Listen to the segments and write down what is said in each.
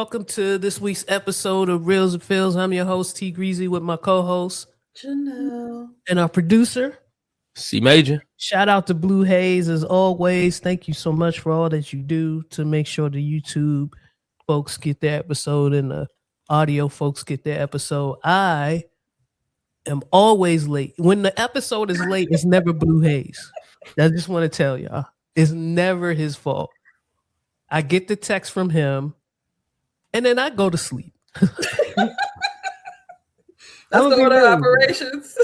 welcome to this week's episode of Reals&Feels. I'm your host, T Greasy, with my co-host Janelle. and our producer, C Major. Shout out to Blue Haze as always. Thank you so much for all that you do to make sure the YouTube folks get their episode and the audio folks get their episode. I am always late. When the episode is late, it's never Blue Haze. I just want to tell y'all, it's never his fault. I get the text from him, and then I go to sleep. That's the order of operations.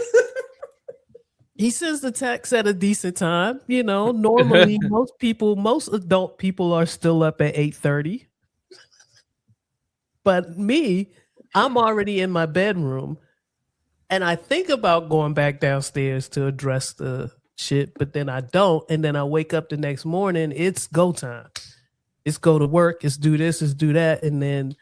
He sends the text at a decent time. You know, normally most adult people are still up at 8:30. But me, I'm already in my bedroom, and I think about going back downstairs to address the shit, but then I don't. And then I wake up the next morning, it's go time. It's go to work, it's do this, it's do that. And then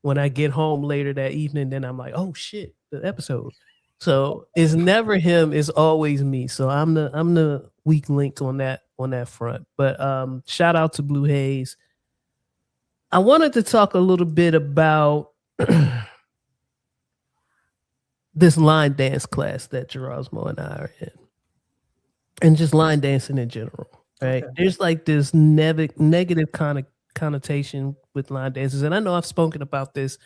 when I get home later that evening, then I'm like, oh shit, the episode. So it's never him, it's always me. So I'm the weak link on that front. But shout out to Blue Haze. I wanted to talk a little bit about this line dance class that Gerasmo and I are in. And just line dancing in general. Right. Okay. There's like this negative kind of connotation with line dances. And I know I've spoken about this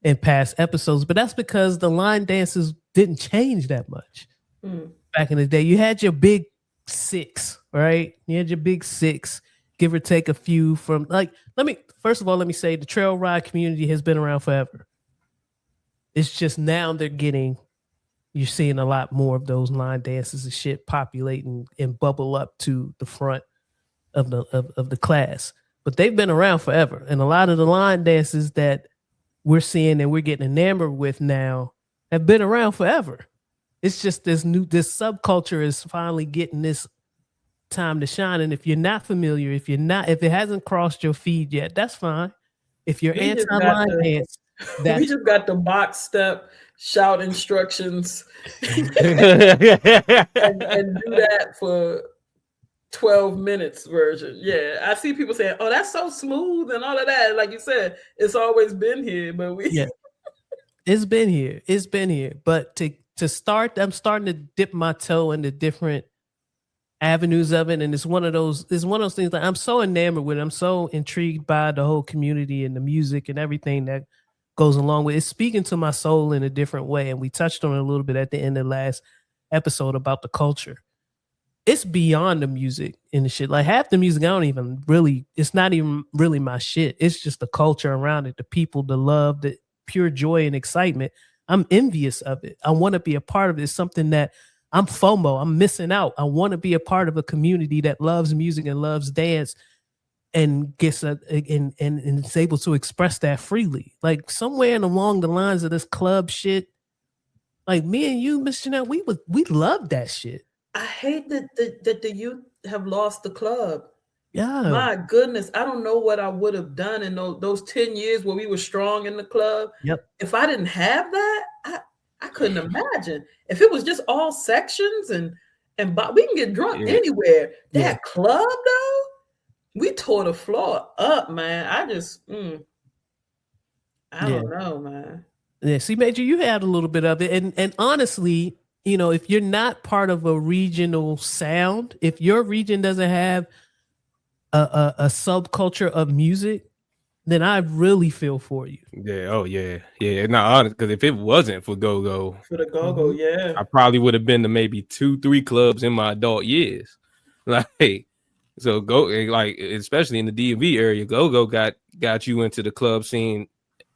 in past episodes, but that's because the line dances didn't change that much. Back in the day. You had your big six, right? You had your big six, give or take a few from like, let me say the trail ride community has been around forever. It's just now you're seeing a lot more of those line dances and shit populating and bubble up to the front of the class. But they've been around forever. And a lot of the line dances that we're seeing and we're getting enamored with now have been around forever. It's just this subculture is finally getting this time to shine. And if you're not familiar, if it hasn't crossed your feed yet, that's fine. If you're anti-line dance, we just got the box step, shout instructions, and do that for 12 minutes version. Yeah, I see people saying, "Oh, that's so smooth" and all of that. Like you said, it's always been here, but it's been here. It's been here. But to start, I'm starting to dip my toe into different avenues of it, and it's one of those things that I'm so enamored with. I'm so intrigued by the whole community and the music and everything that goes along with it. It's speaking to my soul in a different way. And we touched on it a little bit at the end of the last episode about the culture. It's beyond the music and the shit. Like half the music, it's not even really my shit. It's just the culture around it, the people, the love, the pure joy and excitement. I'm envious of it. I want to be a part of it. It's something that I'm FOMO. I'm missing out. I want to be a part of a community that loves music and loves dance and gets and is able to express that freely. Like somewhere along the lines of this club shit, like me and you, Miss Janelle, we love that shit. I hate that the youth have lost the club. Yeah. My goodness, I don't know what I would have done in those 10 years where we were strong in the club. Yep. If I didn't have that, I couldn't imagine. If it was just all sections and we can get drunk anywhere. That club though, we tore the floor up, man. I don't know, man. Yeah, see, Major, you had a little bit of it. And honestly, you know, if you're not part of a regional sound, if your region doesn't have a subculture of music, then I really feel for you. Yeah, oh yeah. Yeah, not honest, because if it wasn't for go-go, I probably would have been to maybe 2-3 clubs in my adult years. Like, so especially in the DMV area, go-go got you into the club scene,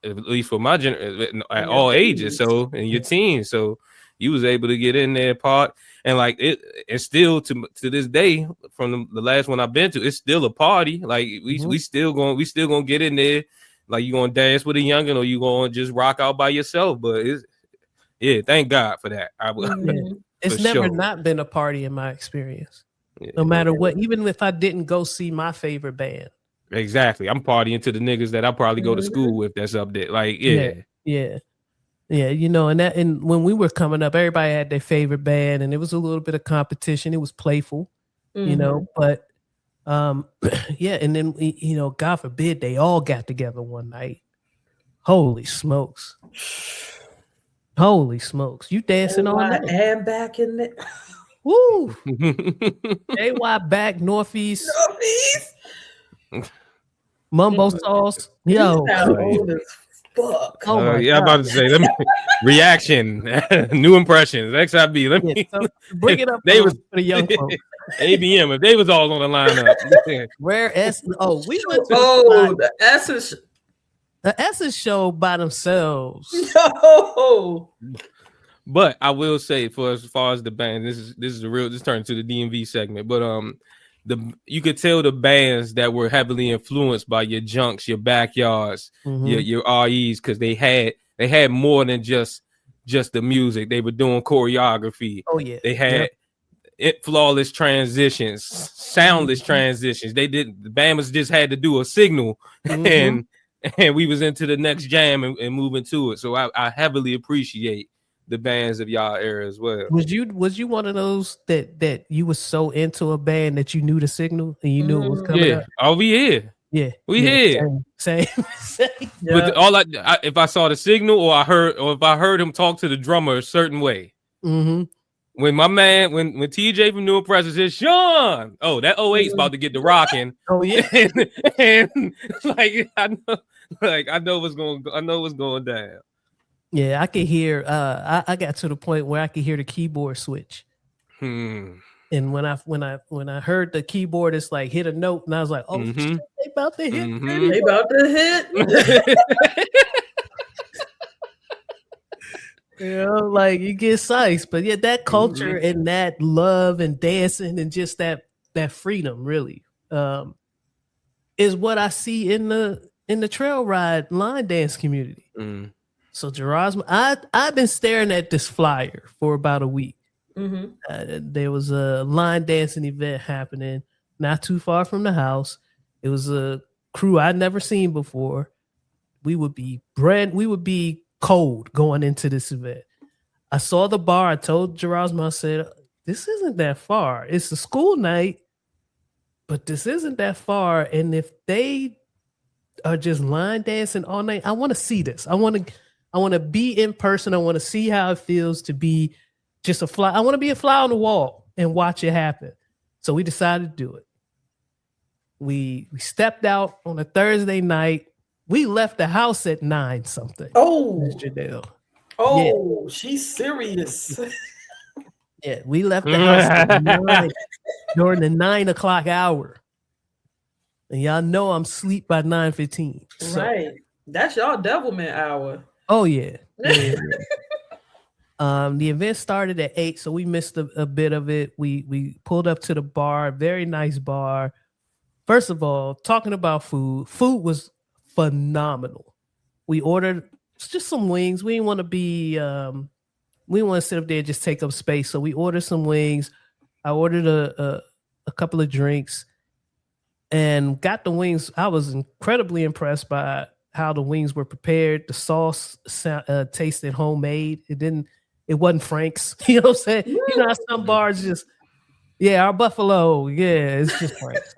at least for my generation, at all ages. So in your teens, so you was able to get in there, part, and like it's still to this day from the last one I've been to, it's still a party. Like we still gonna get in there. Like you gonna dance with a youngin' or you gonna just rock out by yourself. But thank God for that. It's never not been a party in my experience. No matter what, even if I didn't go see my favorite band. Exactly. I'm partying to the niggas that I probably go to school with that's up there. Like, Yeah, you know, and when we were coming up, everybody had their favorite band and it was a little bit of competition. It was playful, you know, but and then, you know, God forbid they all got together one night Holy smokes. Holy smokes. You dancing all night. And back in there. Woo. AY back, Northeast. Mumbo sauce. Yo. Old as fuck. Oh my God. I'm about to say, let me reaction, new impressions, XIB. Let me bring it up they was, for the young folks. ABM, if they was all on the lineup. Rare S. Oh, we went to the Essence. The Essence show by themselves. No. But I will say, for as far as the band, this is a real. This turned to the DMV segment. But you could tell the bands that were heavily influenced by your Junks, your Backyards, your REs, because they had more than just the music. They were doing choreography. Oh yeah, they had flawless transitions, soundless transitions. The Bammers just had to do a signal, and we was into the next jam and moving to it. So I heavily appreciate the bands of y'all era as well. Was you one of those that you was so into a band that you knew the signal and you knew it was coming up? Oh, we here. Yeah, we here. Same. But if I saw the signal or if I heard him talk to the drummer a certain way. When my man, when TJ from New Impressions said, Sean, oh, that 08's about to get the rocking. Oh yeah, and I know what's going down. Yeah, I could hear. I got to the point where I could hear the keyboard switch. And when I heard the keyboard, it's like hit a note, and I was like, "Oh, shit, they about to hit! They about to hit!" Like you get sized, but yeah, that culture and that love and dancing and just that freedom really is what I see in the trail ride line dance community. So Gerard's, I've been staring at this flyer for about a week. There was a line dancing event happening not too far from the house. It was a crew I'd never seen before. We would be cold going into this event. I saw the bar. I told Gerard's, I said, "This isn't that far. It's a school night, but this isn't that far. And if they are just line dancing all night, I want to see this. I want to be in person. I want to see how it feels to be just a fly. I want to be a fly on the wall and watch it happen." So we decided to do it. We stepped out on a Thursday night. We left the house at 9 something. Oh, Mr. Dale. Oh, she's serious. Yeah, we left the house at 9 during the 9 o'clock hour. And y'all know I'm asleep by 9:15. So. Right. That's y'all devilment hour. Oh, yeah. The event started at 8, so we missed a bit of it. We pulled up to the bar, very nice bar. First of all, talking about food was phenomenal. We ordered just some wings. We didn't want to be we didn't want to sit up there and just take up space. So we ordered some wings. I ordered a couple of drinks and got the wings. I was incredibly impressed by how the wings were prepared. The sauce tasted homemade. It wasn't Frank's. You know what I'm saying? You know how some bars just, our buffalo. Yeah, it's just Frank's.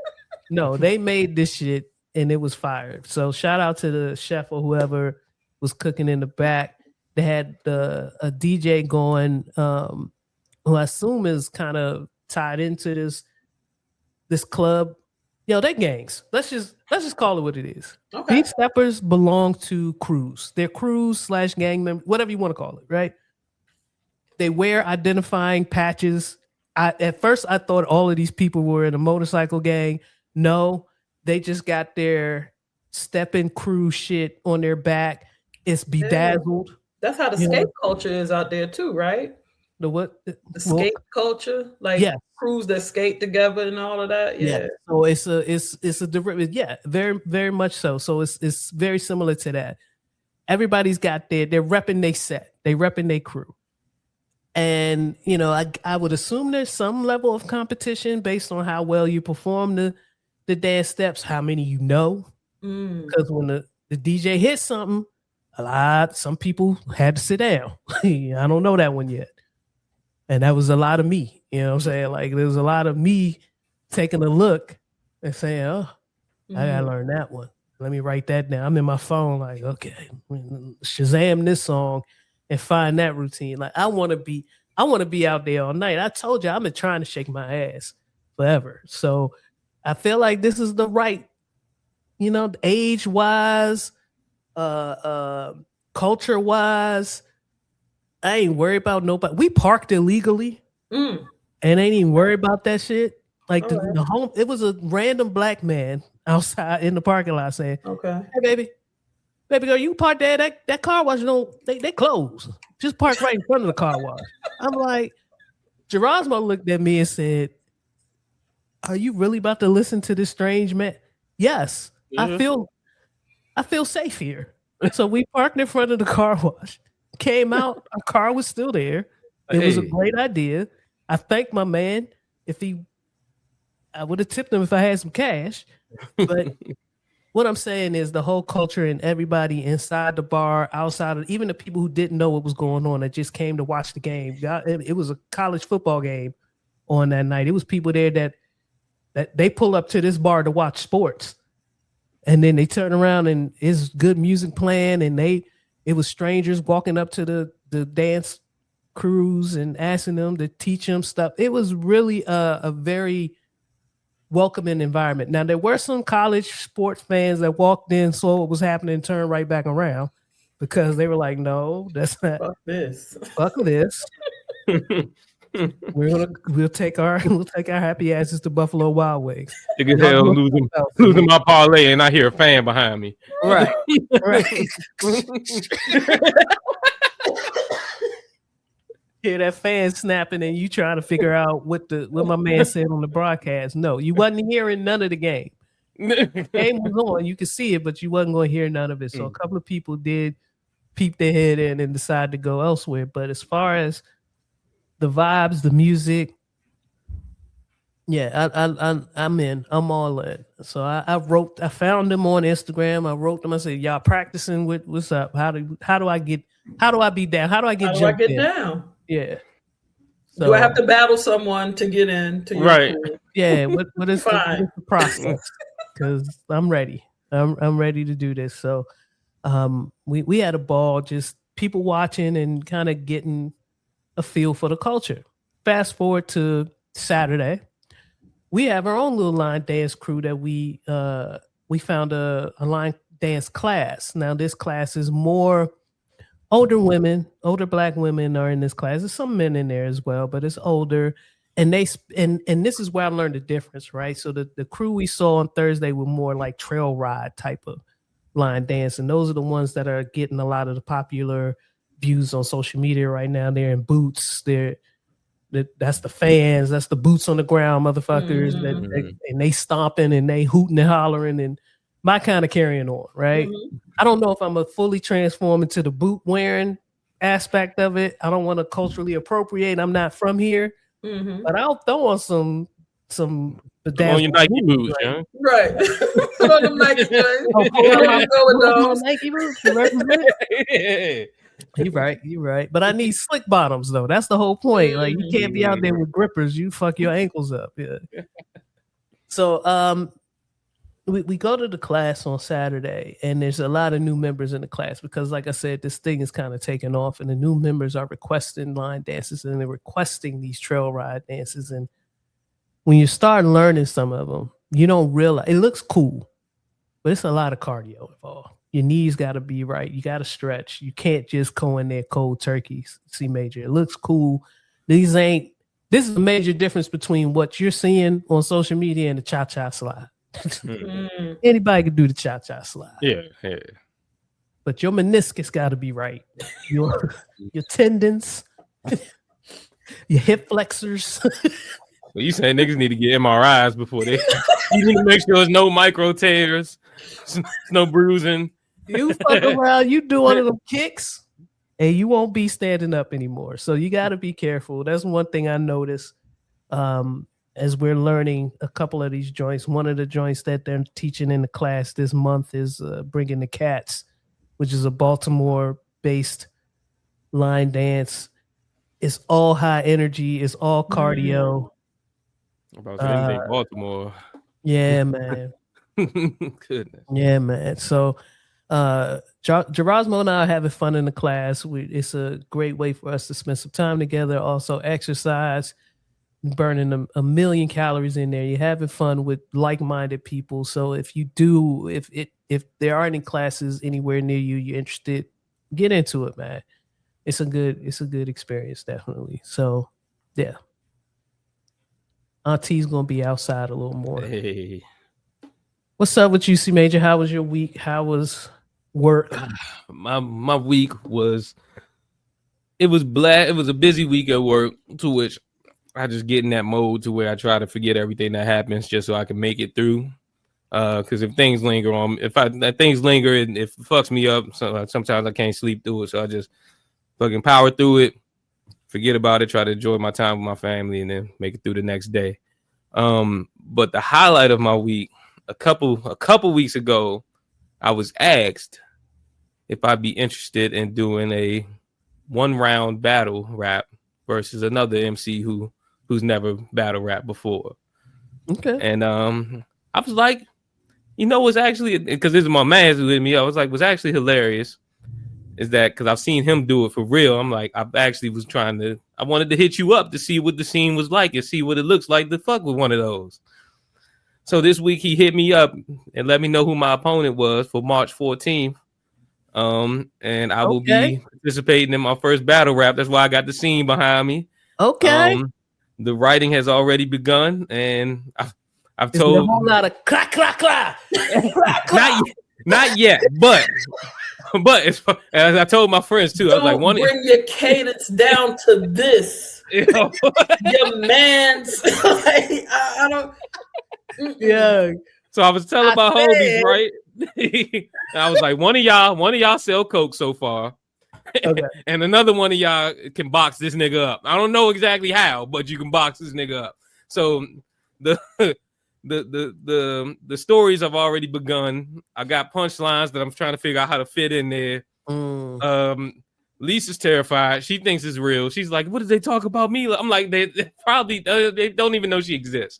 No, they made this shit and it was fire. So shout out to the chef or whoever was cooking in the back. They had a DJ going, who I assume is kind of tied into this club. Yo, they gangs. Let's just call it what it is. Okay. Beat Steppers belong to crews. They're crews / gang members, whatever you want to call it, right? They wear identifying patches. At first I thought all of these people were in a motorcycle gang. No, they just got their stepping crew shit on their back. It's bedazzled. That's how the skate culture is out there too, right? The what? The skate culture, like crews that skate together and all of that. Yeah. So it's a different. Yeah, very very much so. So it's very similar to that. Everybody's got they're repping their set. They repping their crew. And I would assume there's some level of competition based on how well you perform the dance steps, how many you know. Because when the DJ hits something, some people had to sit down. I don't know that one yet. And that was a lot of me. You know what I'm saying? Like there was a lot of me taking a look and saying, I gotta learn that one. Let me write that down. I'm in my phone, like, okay, Shazam this song and find that routine. Like, I want to be out there all night. I told you I've been trying to shake my ass forever. So I feel like this is the right, age wise, culture wise. I ain't worried about nobody. We parked illegally and ain't even worried about that shit. Like the home, it was a random black man outside in the parking lot saying, "Okay, hey baby girl, you park there. That car wash they closed. Just park right in front of the car wash." I'm like, Gerasmo looked at me and said, "Are you really about to listen to this strange man?" Yes, I feel safe here. So we parked in front of the car wash. Came out, our car was still there. It was a great idea. I thanked my man. I would have tipped him if I had some cash. But what I'm saying is the whole culture and everybody inside the bar, outside of, even the people who didn't know what was going on that just came to watch the game. It was a college football game on that night. It was people there that they pull up to this bar to watch sports. And then they turn around and it's good music playing, and it was strangers walking up to the dance crews and asking them to teach them stuff. It was really a very welcoming environment. Now, there were some college sports fans that walked in, saw what was happening, and turned right back around because they were like, no, that's not. Fuck this. Fuck this. We'll take our happy asses to Buffalo Wild Wings. Nigga hell losing my parlay, and I hear a fan behind me. Right. Hear that fan snapping, and you trying to figure out what my man said on the broadcast. No, you wasn't hearing none of the game. The game was on, you could see it, but you wasn't going to hear none of it. So a couple of people did peep their head in and decide to go elsewhere. But as far as the vibes, the music, yeah, I'm in. I'm all in. So I found them on Instagram. I wrote them. I said, y'all practicing with what's up? How do I be down? How do I get down? Yeah. So, do I have to battle someone to get in? To right. Yeah. What is the process? Because I'm ready. I'm ready to do this. So we had a ball, just people watching and kind of getting a feel for the culture. Fast forward to Saturday. We have our own little line dance crew that we found a line dance class. Now this class is more older black women are in this class. There's some men in there as well, but it's older. And and this is where I learned the difference, right? So the crew we saw on Thursday were more like trail ride type of line dance. And those are the ones that are getting a lot of the popular views on social media right now. They're in boots. That's the fans. That's the boots on the ground motherfuckers. And they stomping and they hooting and hollering and my kind of carrying on, right? I don't know if I'm a fully transform into the boot wearing aspect of it. I don't want to culturally appropriate. I'm not from here, but I'll throw on some on your Nike boots, right? Right. Put on them Nike boots. Nike boots. You're right. But I need slick bottoms though. That's the whole point. Like you can't be out there with grippers. You fuck your ankles up. Yeah. So we go to the class on Saturday, and there's a lot of new members in the class because, like I said, this thing is kind of taking off, and the new members are requesting line dances, and they're requesting these trail ride dances. And when you start learning some of them, you don't realize it looks cool, but it's a lot of cardio involved. Your knees got to be right. You got to stretch. You can't just go in there cold turkey, C major. It looks cool. This is a major difference between what you're seeing on social media and the cha-cha slide. Anybody can do the cha-cha slide. Yeah. But your meniscus got to be right. Your tendons, your hip flexors. Well, you saying niggas need to get MRIs before they. You need to make sure there's no micro tears, no bruising. You fuck around, you do one of them kicks, and you won't be standing up anymore. So you got to be careful. That's one thing I noticed as we're learning a couple of these joints. One of the joints that they're teaching in the class this month is Bringing the Cats, which is a Baltimore-based line dance. It's all high energy. It's all cardio. About anything Baltimore. Yeah, man. Goodness. Yeah, man. So Gerasmo and I are having fun in the class. It's a great way for us to spend some time together. Also exercise, burning a million calories in there. You're having fun with like-minded people. So if there are any classes anywhere near you, you're interested, get into it, man. It's a good experience, definitely. So yeah. Auntie's gonna be outside a little more. Hey. What's up with you, C Major? How was your week? How was work? My week was it was a busy week at work, to which I just get in that mode to where I try to forget everything that happens just so I can make it through. Because if things linger on, if things linger and if it fucks me up, sometimes I can't sleep through it. So I just fucking power through it, forget about it, try to enjoy my time with my family, and then make it through the next day. But the highlight of my week, a couple weeks ago, I was asked if I'd be interested in doing a 1-round battle rap versus another MC who's never battle rap before. Okay. And I was like, what's actually, because this is my man who hit me up, I was like, what's actually hilarious is that because I've seen him do it for real. I'm like, I wanted to hit you up to see what the scene was like and see what it looks like to fuck with one of those. So this week he hit me up and let me know who my opponent was for March 14th. And I will be participating in my first battle rap. That's why I got the scene behind me. Okay. The writing has already begun, and I've told a whole lot of clack clack clack. not yet, but as I told my friends too, I was like, bring your cadence down to this. Your man's like, I don't. Yeah. So I was telling my homies, right? I was like, one of y'all sell coke so far. Okay. And another one of y'all can box this nigga up. I don't know exactly how, but you can box this nigga up. So the stories have already begun. I got punchlines that I'm trying to figure out how to fit in there. Lisa's terrified. She thinks it's real. She's like, what did they talk about me? I'm like, they probably they don't even know she exists.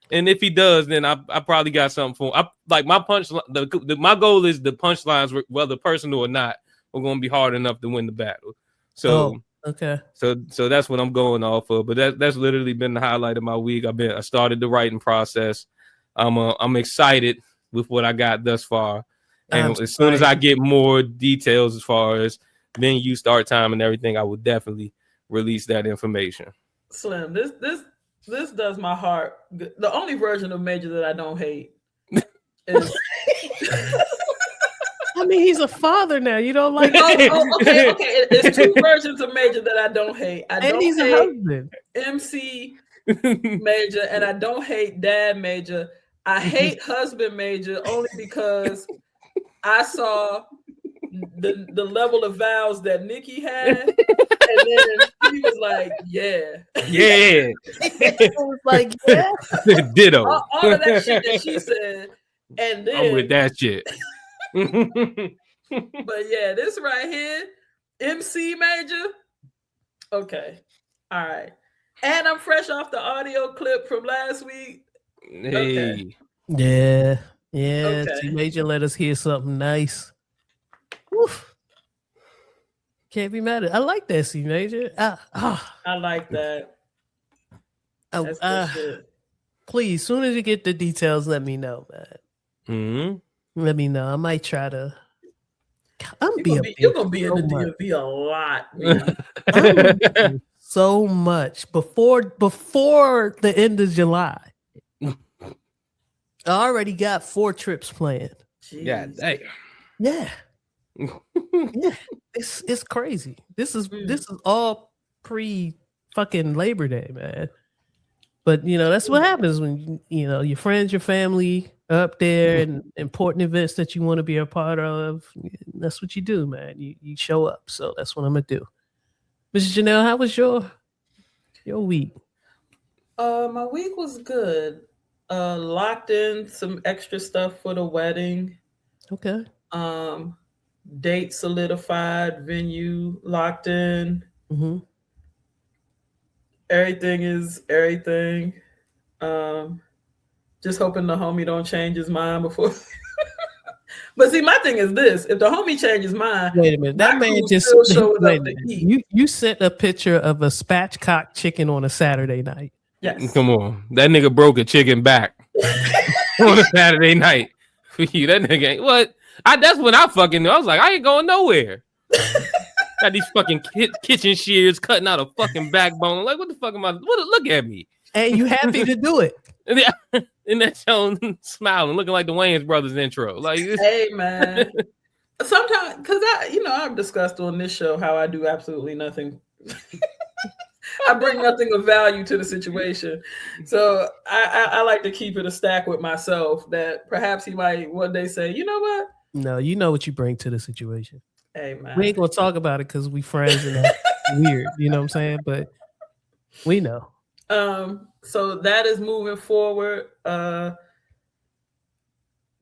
And if he does, then I probably got something for him. My punch. My goal is the punchlines, whether personal or not, are going to be hard enough to win the battle. So okay. So that's what I'm going off of. But that's literally been the highlight of my week. I started the writing process. I'm excited with what I got thus far. And as soon as I get more details as far as venue, start time, and everything, I will definitely release that information. Slim, this does my heart. The only version of Major that I don't hate is. I mean, he's a father now. You don't like? Okay. It's two versions of Major that I don't hate. He's a husband. MC Major, and I don't hate Dad Major. I hate husband Major only because I saw the level of vows that Nikki had, and then he was like, yeah. It was like, yeah. Ditto. All of that shit that she said, and then I'm with that shit. But yeah, this right here, MC Major. Okay, all right, and I'm fresh off the audio clip from last week. Hey, okay. Yeah. C Major let us hear something nice. Oof. Can't be mad at it. I like that, C Major. I like that. That's good shit. Please, soon as you get the details, let me know, man. Mm-hmm. Let me know. I might try to. You're gonna be in the DMV a lot, man. So much before the end of July. I already got 4 trips planned. Yeah, damn. Yeah. Yeah. It's crazy. This is all pre fucking Labor Day, man. But that's what happens when your friends, your family are up there, and important events that you want to be a part of. That's what you do, man. You show up. So that's what I'm gonna do. Mrs. Janelle, how was your week? My week was good. Locked in some extra stuff for the wedding. Okay. Date solidified, venue locked in. Mm-hmm. Everything is everything. Just hoping the homie don't change his mind before. But see, my thing is this: if the homie changes mind, wait a minute, that man just wait a minute. You sent a picture of a spatchcock chicken on a Saturday night. Yes, come on, that nigga broke a chicken back on a Saturday night for you. That nigga ain't what? That's when I fucking knew. I was like, I ain't going nowhere. Got these fucking kitchen shears cutting out a fucking backbone. Like, what the fuck am I? Look at me. And you happy to do it? In that show, smiling, looking like the Wayans Brothers intro. Like, hey man. Sometimes, because I've discussed on this show how I do absolutely nothing. I bring nothing of value to the situation. So I like to keep it a stack with myself that perhaps he might one day say, you know what? No, you know what you bring to the situation. Hey man. We ain't gonna talk about it because we friends and that's weird, you know what I'm saying? But we know. So that is moving forward.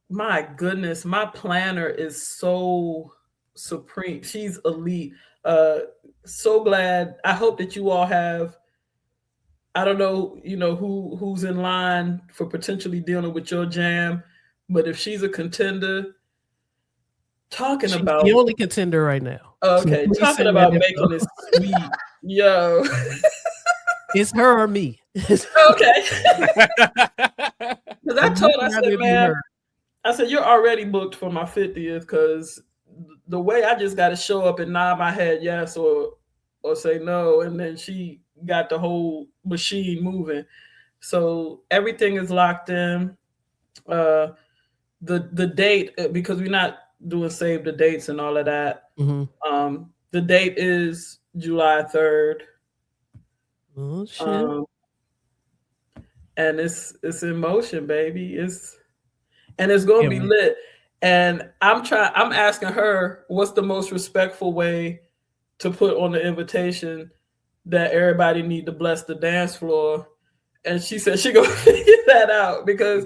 My goodness, my planner is so supreme. She's elite. So glad. I hope that you all have, I don't know, who's in line for potentially dealing with your jam, but if she's a contender, she's the only contender right now. Okay, so talking about making this sweet, yo. It's her or me. Okay. Because I said, man, I said, you're already booked for my 50th because the way I just got to show up and nod my head yes or say no, and then she got the whole machine moving. So everything is locked in. The date, because we're not doing save the dates and all of that. Mm-hmm. The date is July 3rd. Oh shit. And it's in motion, baby. It's gonna be lit. And I'm asking her what's the most respectful way to put on the invitation that everybody need to bless the dance floor. And she said she gonna figure that out because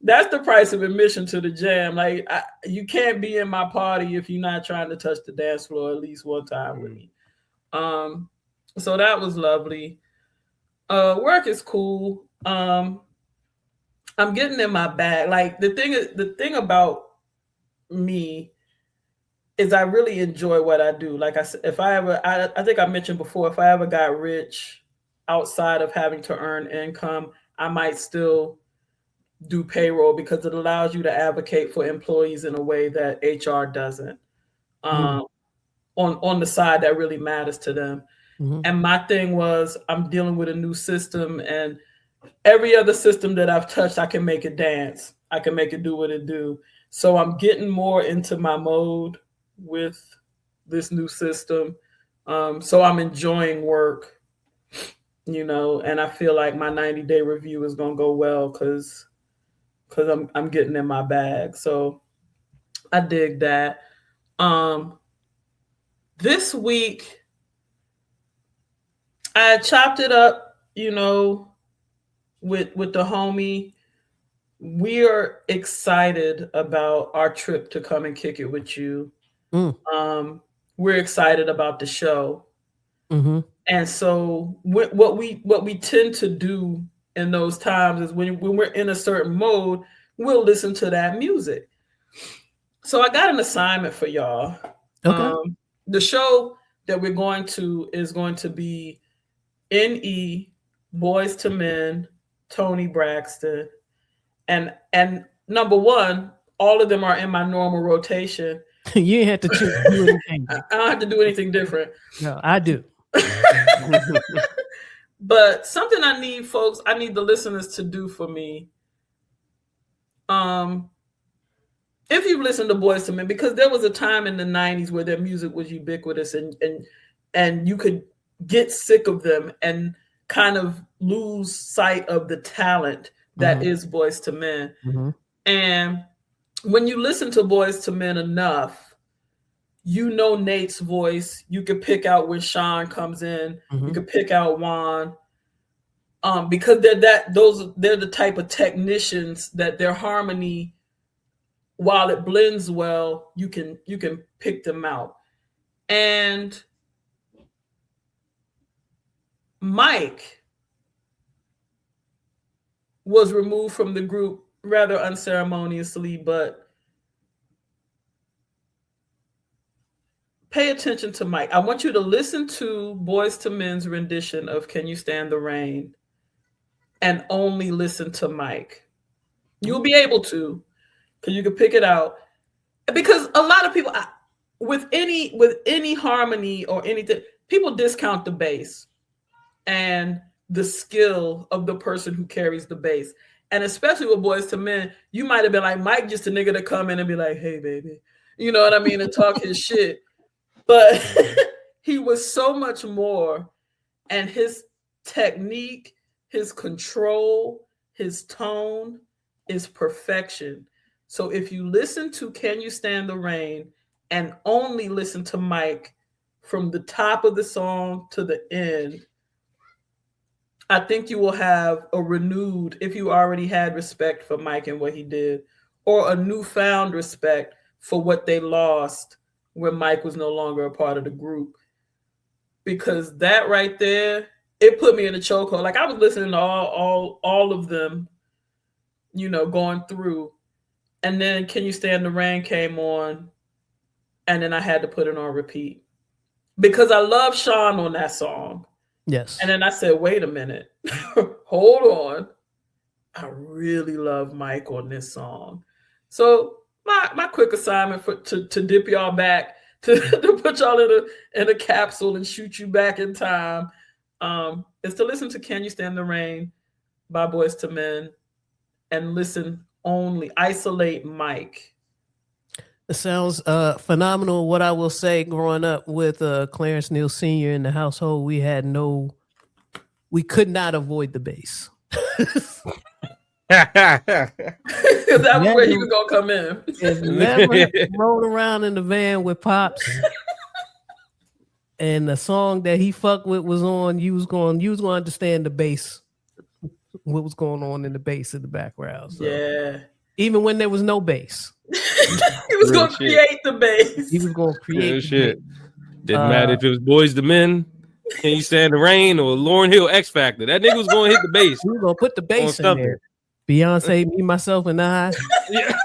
that's the price of admission to the jam. Like you can't be in my party if you're not trying to touch the dance floor at least one time with me. So that was lovely. Work is cool. I'm getting in my bag. Like the thing about me is I really enjoy what I do. Like I said, I think I mentioned before, if I ever got rich outside of having to earn income, I might still do payroll because it allows you to advocate for employees in a way that HR doesn't. On the side that really matters to them. Mm-hmm. And my thing was, I'm dealing with a new system, and every other system that I've touched, I can make it dance. I can make it do what it do. So I'm getting more into my mode with this new system. So I'm enjoying work, and I feel like my 90-day review is gonna go well because I'm getting in my bag. So I dig that. This week I chopped it up, with the homie. We are excited about our trip to come and kick it with you. We're excited about the show. Mm-hmm. And so what we tend to do in those times is when we're in a certain mode, we'll listen to that music. So I got an assignment for y'all. Okay. The show that we're going to is going to be N.E., Boys to Men, Tony Braxton, and number one, all of them are in my normal rotation. You ain't have to do anything. I don't have to do anything different. No, I do. But something I need the listeners to do for me. If you've listened to Boys to Men, because there was a time in the 90s where their music was ubiquitous and you could get sick of them and kind of lose sight of the talent that is Boys to Men. Mm-hmm. And when you listen to Boys to Men enough, Nate's voice. You could pick out when Sean comes in. Mm-hmm. You could pick out Juan. Because they're the type of technicians that their harmony, while it blends well, you can pick them out. And Mike was removed from the group rather unceremoniously, but pay attention to Mike. I want you to listen to Boyz II Men's rendition of Can You Stand the Rain and only listen to Mike. You'll be able to, because you can pick it out. Because a lot of people, with any harmony or anything, people discount the bass and the skill of the person who carries the bass. And especially with Boyz II Men, you might have been like, Mike just a nigga to come in and be like, hey, baby. You know what I mean? And talk his shit. But he was so much more. And his technique, his control, his tone is perfection. So if you listen to Can You Stand the Rain and only listen to Mike from the top of the song to the end, I think you will have a renewed, if you already had respect for Mike and what he did, or a newfound respect for what they lost when Mike was no longer a part of the group. Because that right there, it put me in a chokehold. Like I was listening to all of them, you know, going through. And then Can You Stand the Rain came on, and then I had to put it on repeat. Because I love Sean on that song. Yes. And then I said, wait a minute, hold on. I really love Mike on this song. So my quick assignment to dip y'all back, to put y'all in a capsule and shoot you back in time, is to listen to Can You Stand the Rain by Boyz II Men and listen only, isolate Mike. It sounds phenomenal. What I will say, growing up with Clarence Neal Sr. in the household, we could not avoid the bass. That was where he was gonna come in. If never rode around in the van with Pops, and the song that he fucked with was on, you was going to understand the bass, what was going on in the bass in the background. So. Yeah. Even when there was no bass. He was going to create the bass. He was going to create shit. Didn't matter if it was Boyz II Men, Can You Stand the Rain, or Lauryn Hill X Factor. That nigga was going to hit the bass. He was going to put the bass in there. Beyonce, Me, Myself, and I. Yeah.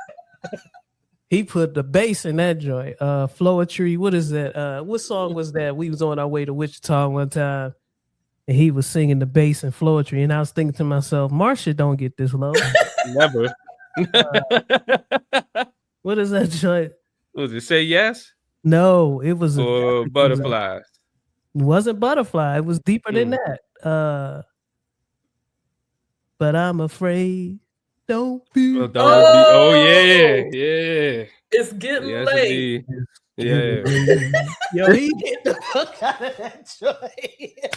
He put the bass in that joint. Floetry, what is that? What song was that? We was on our way to Wichita one time, and he was singing the bass and Floetry, and I was thinking to myself, Marsha don't get this low. Never. What is that joint? Was it Say Yes? No, it was Butterflies. It wasn't Butterfly. It was deeper than that. But I'm afraid. Don't be. Oh yeah. It's getting late. Yeah. Yo, he hit the fuck out of that joint.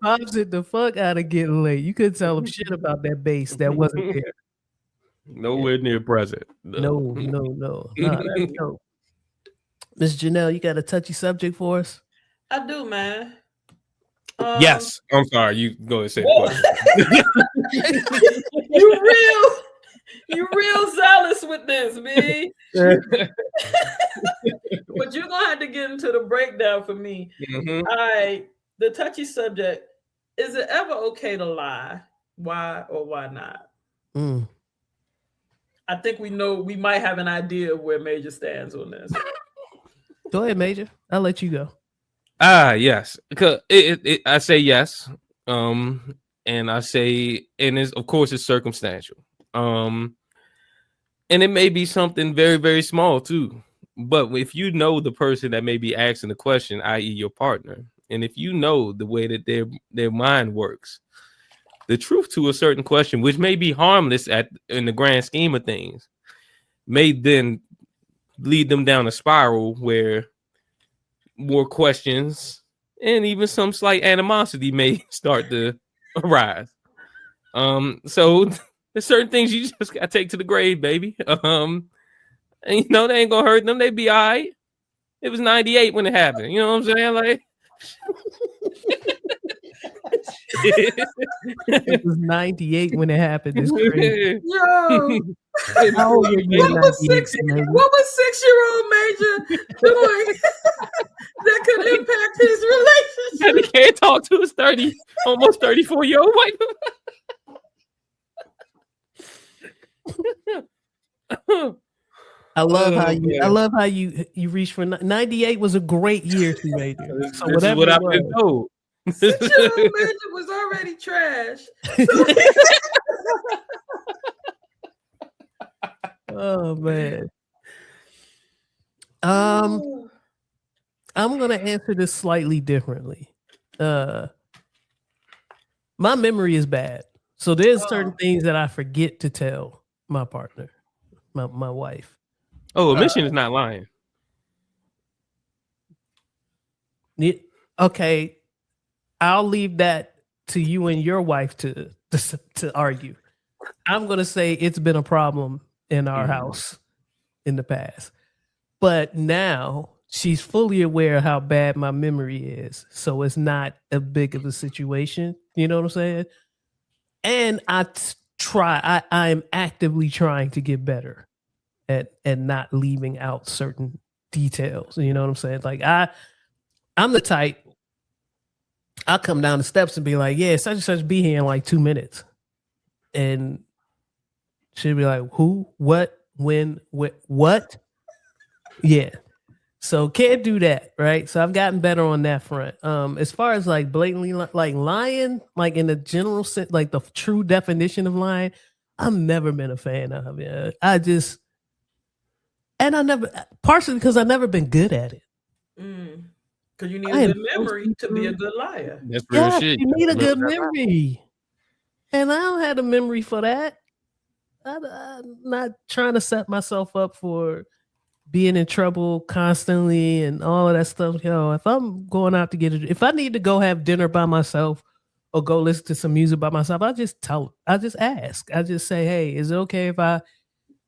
Pops hit the fuck out of Getting Late. You couldn't tell him shit about that bass that wasn't there. Nowhere near present. No. That's dope. Miss Janelle, you got a touchy subject for us? I do, man. Yes. I'm sorry. You go and say the question. You real zealous with this, B. But you're gonna have to get into the breakdown for me. Mm-hmm. All right. The touchy subject, is it ever okay to lie? Why or why not? I think we might have an idea of where Major stands on this. Go ahead, Major. I'll let you go. Yes. Because I say yes. And I say, and of course it's circumstantial. And it may be something very, very small too. But if you know the person that may be asking the question, i.e. your partner, and if you know the way that their mind works, the truth to a certain question, which may be harmless in the grand scheme of things, may then lead them down a spiral where more questions and even some slight animosity may start to arise. So there's certain things you just gotta take to the grave, baby. And you know they ain't gonna hurt them. They be all right. It was 98 when it happened. You know what I'm saying? Like it was 98 when it happened. It's crazy. Yo, what was 6-year-old Major doing that could impact his relationship? And he can't talk to his almost 34-year-old white woman. I love how you reached for 98 was a great year, teenager. So this is what I've been told. It was already trash. Oh man. I'm gonna answer this slightly differently. My memory is bad, so there's certain things that I forget to tell my partner, my wife. Oh, omission is not lying. Okay, I'll leave that to you and your wife to argue. I'm gonna say it's been a problem in our house in the past, but now she's fully aware of how bad my memory is, so it's not a big of a situation. You know what I'm saying? And I am actively trying to get better at not leaving out certain details. You know what I'm saying? Like I'm the type, I'll come down the steps and be like, yeah, such and such be here in like 2 minutes. And she'll be like, who, what, when, what? Yeah. So can't do that, right? So I've gotten better on that front. As far as like blatantly like lying, like in the general sense, like the true definition of lying, I've never been a fan of it. Partially because I've never been good at it. Because you need a good memory to be a good liar. That's real shit. You need a good memory. And I don't have a memory for that. I'm not trying to set myself up for being in trouble constantly and all of that stuff. If I'm going out to if I need to go have dinner by myself or go listen to some music by myself, I just ask. I just say, hey, is it okay if I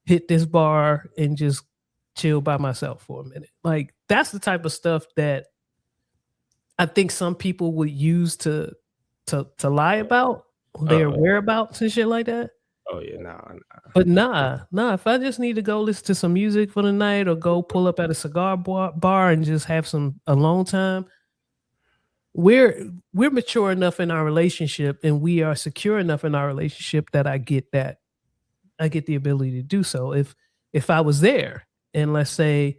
hit this bar and just chill by myself for a minute? Like, that's the type of stuff that I think some people would use to lie about their whereabouts and shit like that. Oh yeah, nah. But nah. If I just need to go listen to some music for the night or go pull up at a cigar bar and just have some alone time, we're mature enough in our relationship and we are secure enough in our relationship that I get the ability to do so. If I was there and let's say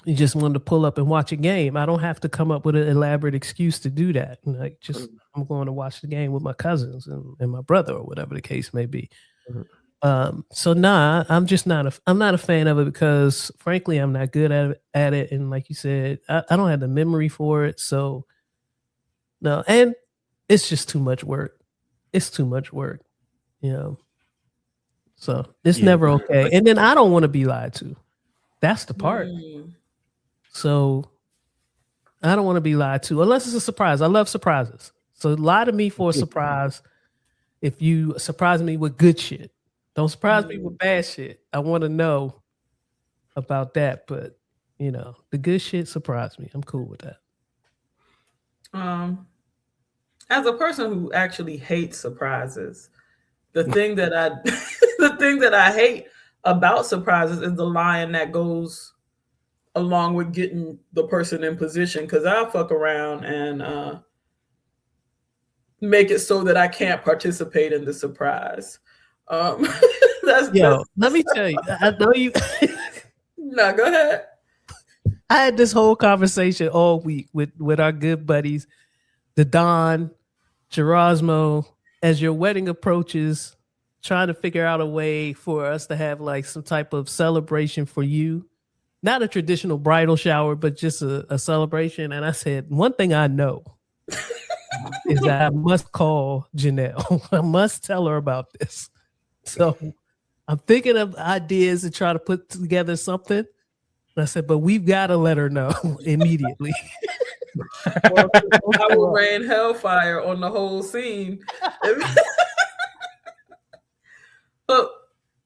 you just wanted to pull up and watch a game, I don't have to come up with an elaborate excuse to do that. Like, just I'm going to watch the game with my cousins and my brother or whatever the case may be. So I'm just I'm not a fan of it because frankly, I'm not good at it. And like you said, I don't have the memory for it. So no, and it's just too much work. It's too much work, so it's never okay. And then I don't want to be lied to. That's the part. So I don't want to be lied to unless it's a surprise. I love surprises. So lie to me for a surprise. If you surprise me with good shit, don't surprise me with bad shit. I want to know about that. But the good shit surprised me. I'm cool with that. As a person who actually hates surprises, the thing that I hate about surprises is the lying that goes along with getting the person in position, because I'll fuck around and make it so that I can't participate in the surprise. Let me tell you, I know you. No, go ahead. I had this whole conversation all week with our good buddies, the Don, Gerasmo, as your wedding approaches, trying to figure out a way for us to have like some type of celebration for you. Not a traditional bridal shower, but just a celebration. And I said, one thing I know is that I must call Janelle. I must tell her about this. So I'm thinking of ideas to try to put together something. And I said, but we've got to let her know immediately. I will rain hellfire on the whole scene. But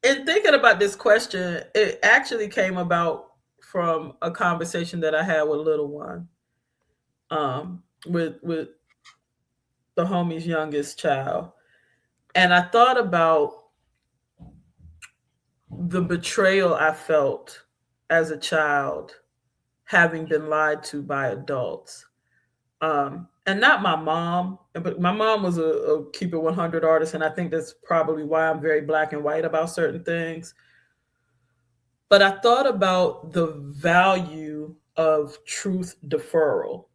in thinking about this question, it actually came about from a conversation that I had with little one, with the homie's youngest child. And I thought about the betrayal I felt as a child having been lied to by adults. And not my mom, but my mom was a keep it 100 artist, and I think that's probably why I'm very black and white about certain things. But I thought about the value of truth deferral,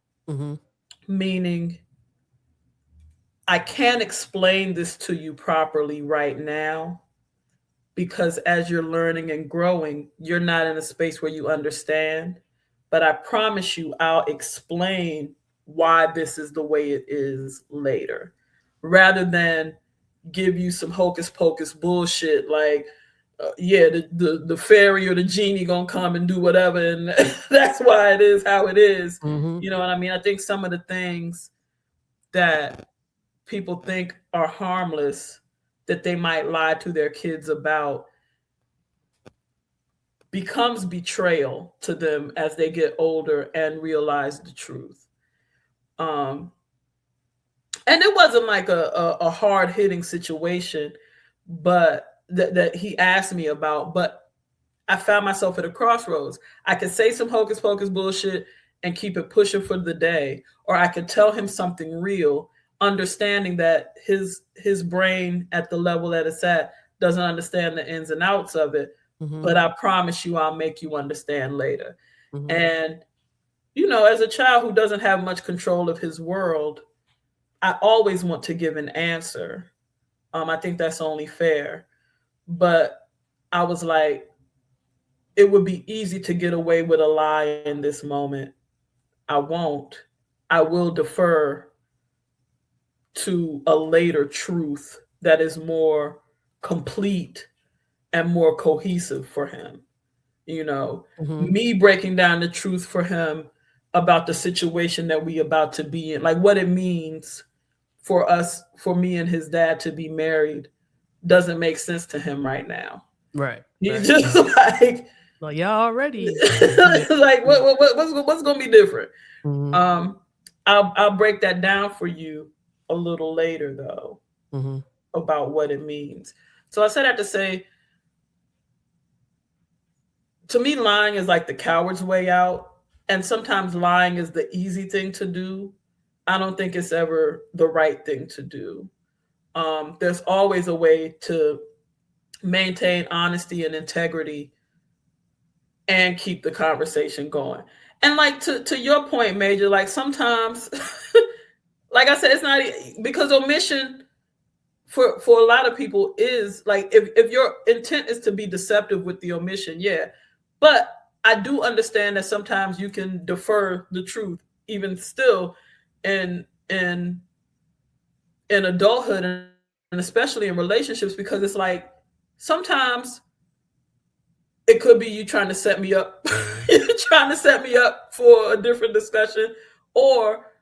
meaning I can't explain this to you properly right now, because as you're learning and growing, you're not in a space where you understand. But I promise you, I'll explain why this is the way it is later, rather than give you some hocus pocus bullshit like, yeah, the fairy or the genie gonna come and do whatever, and that's why it is how it is. You know what I mean? I think some of the things that people think are harmless that they might lie to their kids about becomes betrayal to them as they get older and realize the truth. And it wasn't like a hard hitting situation, but that he asked me about. But I found myself at a crossroads. I could say some hocus pocus bullshit and keep it pushing for the day, or I could tell him something real, understanding that his brain at the level that it's at doesn't understand the ins and outs of it. But I promise you, I'll make you understand later. And, as a child who doesn't have much control of his world, I always want to give an answer. I think that's only fair. But I was like, it would be easy to get away with a lie in this moment. I won't. I will defer to a later truth that is more complete and more cohesive for him. Me breaking down the truth for him about the situation that we about to be in, like what it means for me and his dad to be married, doesn't make sense to him right now. Right. He's just like y'all already like what's gonna be different? I'll break that down for you a little later though, about what it means. So I said that to say, to me, lying is like the coward's way out. And sometimes lying is the easy thing to do. I don't think it's ever the right thing to do. There's always a way to maintain honesty and integrity and keep the conversation going. And like to your point, Major, like sometimes, like I said, it's not because omission for a lot of people is like, if your intent is to be deceptive with the omission, yeah. But I do understand that sometimes you can defer the truth, even still, in adulthood, and especially in relationships, because it's like sometimes it could be you trying to set me up, trying to set me up for a different discussion, or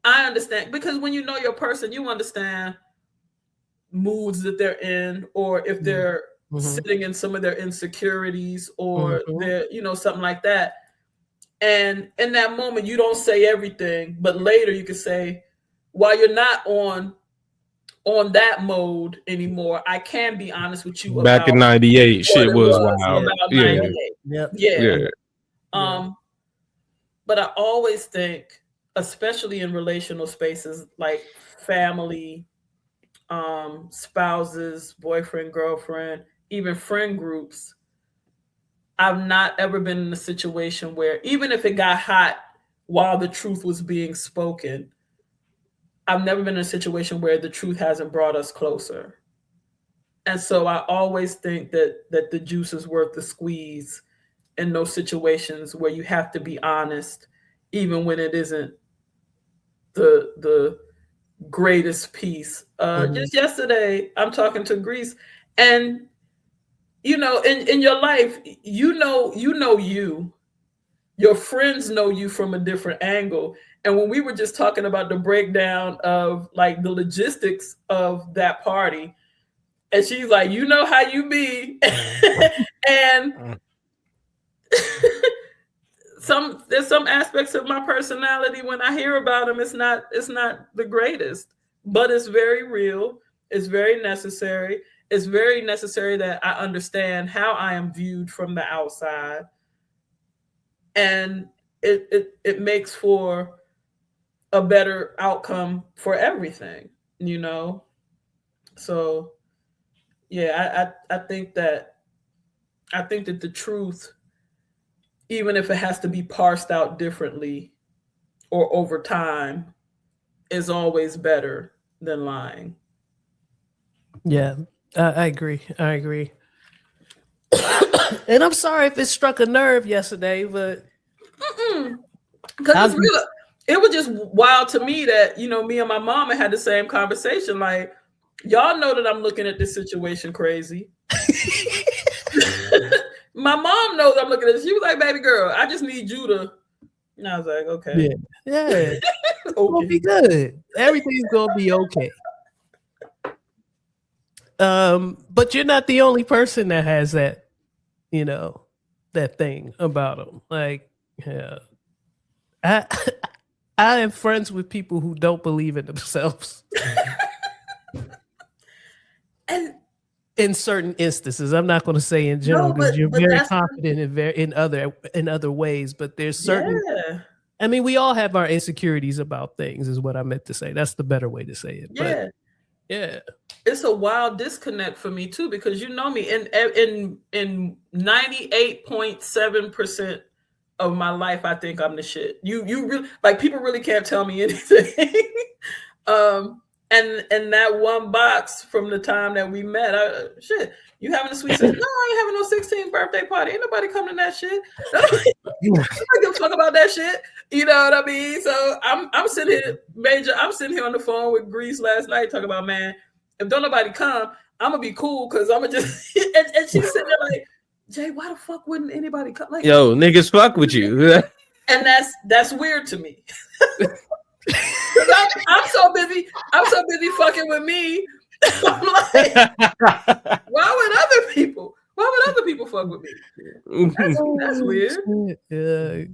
I understand, because when you know your person, you understand moods that they're in, or if they're sitting in some of their insecurities, or they're, something like that. And in that moment, you don't say everything, but later you can say, while you're not on that mode anymore, I can be honest with you. Back in '98, shit was wild. About 98. Yeah. But I always think, especially in relational spaces like family, spouses, boyfriend, girlfriend, even friend groups, I've not ever been in a situation where, even if it got hot while the truth was being spoken, I've never been in a situation where the truth hasn't brought us closer. And so I always think that the juice is worth the squeeze in those situations where you have to be honest, even when it isn't the greatest piece. Just yesterday, I'm talking to Greece, and in your life, your friends know you from a different angle. And when we were just talking about the breakdown of like the logistics of that party, and she's like, how you be, and there's some aspects of my personality, when I hear about them, it's not the greatest, but it's very real. It's very necessary. It's very necessary that I understand how I am viewed from the outside. And it makes for a better outcome for everything, you know? So yeah, I think that the truth, even if it has to be parsed out differently or over time, is always better than lying. Yeah, I agree. I agree. And I'm sorry if it struck a nerve yesterday, but because it's real. It was just wild to me that, you know, me and my mom had the same conversation. Like, y'all know that I'm looking at this situation crazy. My mom knows I'm looking at this. She was like, baby girl, I just need you to. And I was like, okay. Yeah. It's gonna be good. Everything's gonna be okay. But you're not the only person that has that, you know, that thing about them. Like, yeah. I am friends with people who don't believe in themselves. And in certain instances, I'm not going to say in general because you're very confident in other ways, but there's certain. Yeah. I mean, we all have our insecurities about things, is what I meant to say. That's the better way to say it. Yeah, but yeah. It's a wild disconnect for me too, because you know me, in 98.7% of my life, I think I'm the shit. You really, like, people really can't tell me anything. And that one box from the time that we met, shit, you having a sweet 16? No, I ain't having no 16th birthday party. Ain't nobody coming to that shit. I don't give a fuck about that shit. You know what I mean? So I'm sitting here, Major. I'm sitting here on the phone with Grease last night talking about, man, if don't nobody come, I'm gonna be cool because I'm gonna just. and she's sitting there like, Jay, why the fuck wouldn't anybody come? Like, yo, niggas fuck with you. And that's weird to me. I'm so busy fucking with me. I'm like, why would other people fuck with me? That's weird. Yeah,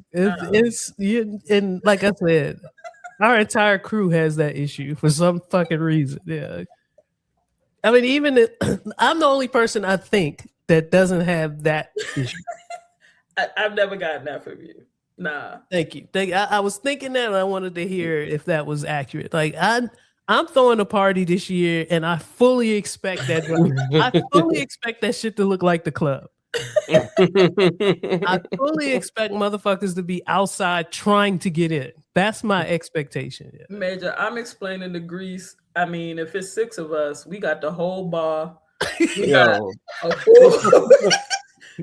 it's and like I said, our entire crew has that issue for some fucking reason. Yeah, I mean, even I'm the only person I think that doesn't have that issue. I've never gotten that from you. Nah. Thank you. I was thinking that, and I wanted to hear if that was accurate. Like, I'm throwing a party this year, and I fully expect that. I fully expect that shit to look like the club. I fully expect motherfuckers to be outside trying to get in. That's my expectation. Yeah. Major, I'm explaining to Grease. I mean, if it's 6 of us, we got the whole bar. We got a full.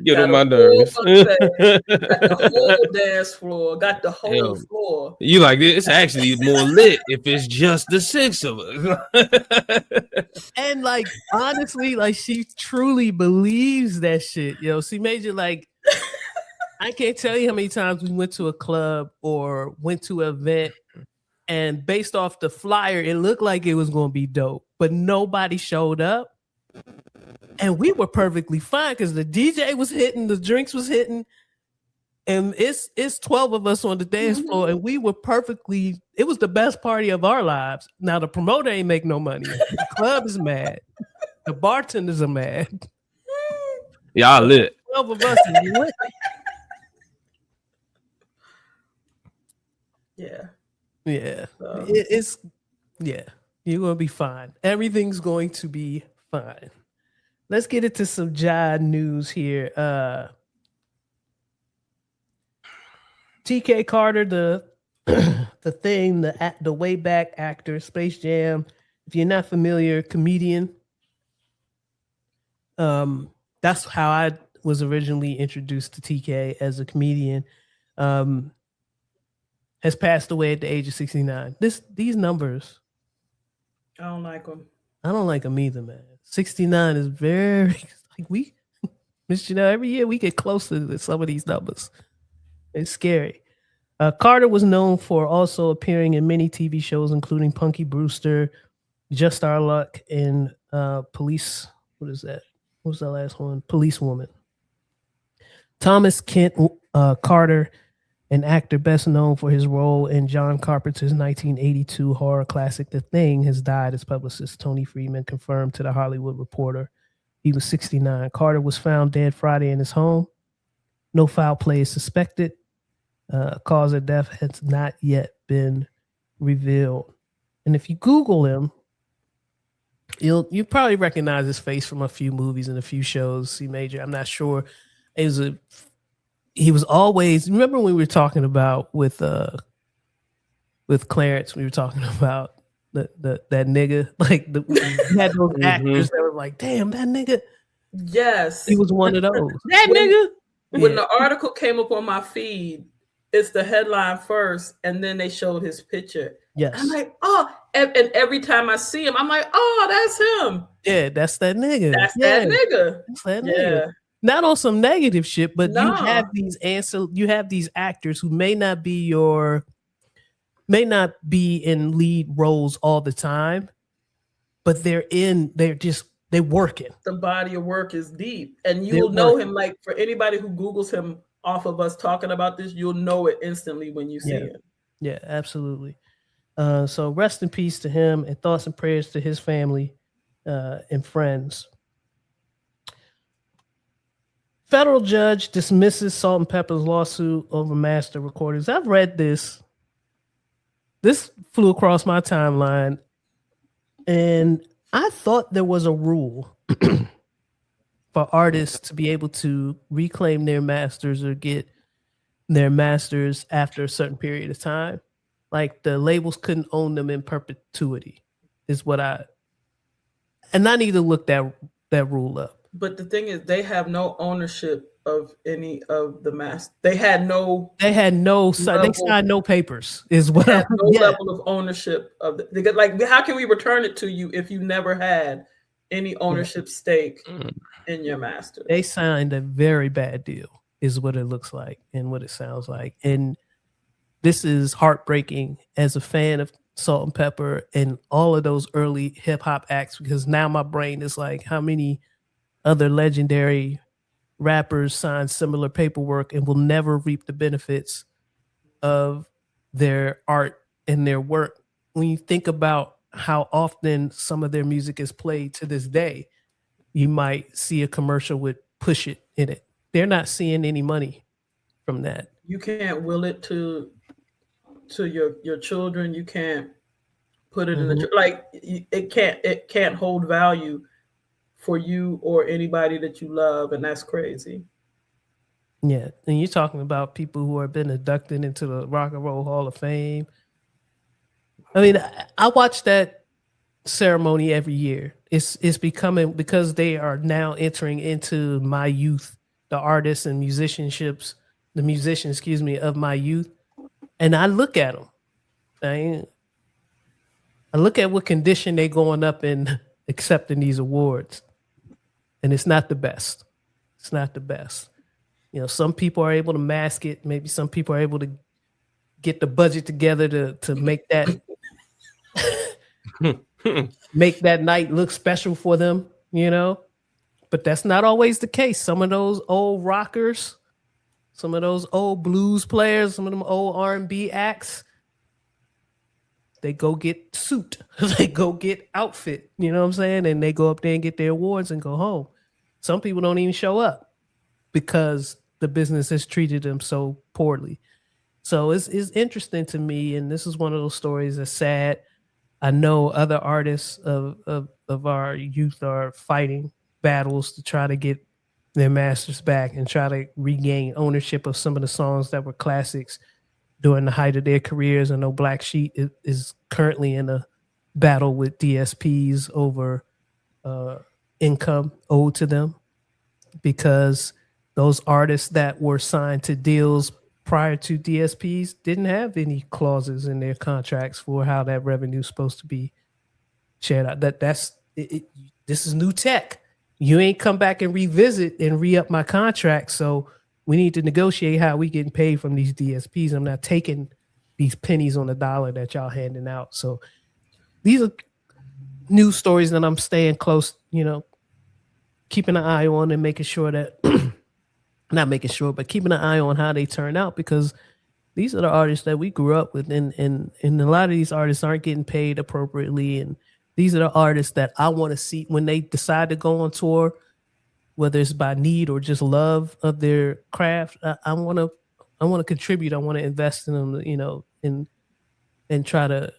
Get on my nerves. Got the whole dance floor. Got the whole floor. You like it? It's actually more lit if it's just the 6 of us. And like, honestly, like, she truly believes that shit. Yo, see, Major, like, I can't tell you how many times we went to a club or went to an event, and based off the flyer, it looked like it was going to be dope, but nobody showed up. And we were perfectly fine because the DJ was hitting, the drinks was hitting, and it's 12 of us on the dance floor, and we were perfectly. It was the best party of our lives. Now the promoter ain't make no money. The club is mad. The bartenders are mad. Y'all lit. 12 of us is lit. Yeah. It's you're gonna be fine. Everything's going to be fine. Let's get into some Jai news here. TK Carter, the thing, the way back actor, Space Jam. If you're not familiar, comedian. That's how I was originally introduced to TK as a comedian. Has passed away at the age of 69. These numbers, I don't like them. I don't like them either, man. 69 is very, like, we, you know, every year we get closer to some of these numbers. It's scary. Carter was known for also appearing in many TV shows, including Punky Brewster, Just Our Luck, and Police. What is that? What was that last one? Police Woman. Thomas Kent Carter, an actor best known for his role in John Carpenter's 1982 horror classic The Thing, has died, as publicist Tony Friedman confirmed to The Hollywood Reporter. He was 69. Carter was found dead Friday in his home. No foul play is suspected. Cause of death has not yet been revealed. And if you Google him, you probably recognize his face from a few movies and a few shows. C Major, I'm not sure. He was always, remember when we were talking about with Clarence, we were talking about that nigga, like we had those actors that were like, damn, that nigga. Yes, he was one of those. That nigga. When the article came up on my feed, it's the headline first, and then they showed his picture. Yes, I'm like, oh, and every time I see him, I'm like, oh, that's him. Yeah, that's that nigga. That's that nigga. That's that nigga. Not on some negative shit, but you have these actors who may not be in lead roles all the time, but they're working. The body of work is deep, and you will know him. Like, for anybody who Googles him off of us talking about this, you'll know it instantly when you see him. Yeah, absolutely. So rest in peace to him, and thoughts and prayers to his family and friends. Federal judge dismisses Salt-N-Pepa's lawsuit over master recordings. I've read this. This flew across my timeline, and I thought there was a rule for artists to be able to reclaim their masters or get their masters after a certain period of time. Like, the labels couldn't own them in perpetuity, is what I need to look that rule up. But the thing is, they have no ownership of any of the masters. They signed no papers. Is what level of ownership of because, like, how can we return it to you if you never had any ownership stake in your master? They signed a very bad deal, is what it looks like and what it sounds like. And this is heartbreaking as a fan of Salt-N-Pepa and all of those early hip hop acts, because now my brain is like, how many other legendary rappers signed similar paperwork and will never reap the benefits of their art and their work? When you think about how often some of their music is played to this day, you might see a commercial with "Push It" in it. They're not seeing any money from that. You can't will it to your children. You can't put it in the like. It can't hold value for you or anybody that you love, and that's crazy. Yeah, and you're talking about people who have been inducted into the Rock and Roll Hall of Fame. I mean, I watch that ceremony every year. It's becoming, because they are now entering into my youth, the artists and musicians, of my youth, and I look at them. I look at what condition they going up in accepting these awards. And it's not the best. It's not the best. You know, some people are able to mask it. Maybe some people are able to get the budget together to make that make that night look special for them, you know. But that's not always the case. Some of those old rockers, some of those old blues players, some of them old R&B acts, they go get suit, they go get outfit, you know what I'm saying? And they go up there and get their awards and go home. Some people don't even show up because the business has treated them so poorly. So it's interesting to me, and this is one of those stories that's sad. I know other artists of our youth are fighting battles to try to get their masters back and try to regain ownership of some of the songs that were classics during the height of their careers. I know Black Sheep is currently in a battle with DSPs over income owed to them, because those artists that were signed to deals prior to DSPs didn't have any clauses in their contracts for how that revenue is supposed to be shared out. This is new tech. You ain't come back and revisit and re-up my contract, so we need to negotiate how we getting paid from these DSPs. I'm not taking these pennies on the dollar that y'all handing out. So these are news stories that I'm staying close, you know, keeping an eye on and making sure that, not making sure, but keeping an eye on how they turn out, because these are the artists that we grew up with, and a lot of these artists aren't getting paid appropriately. And these are the artists that I want to see when they decide to go on tour, whether it's by need or just love of their craft. I want to contribute. I want to invest in them, you know, and and try to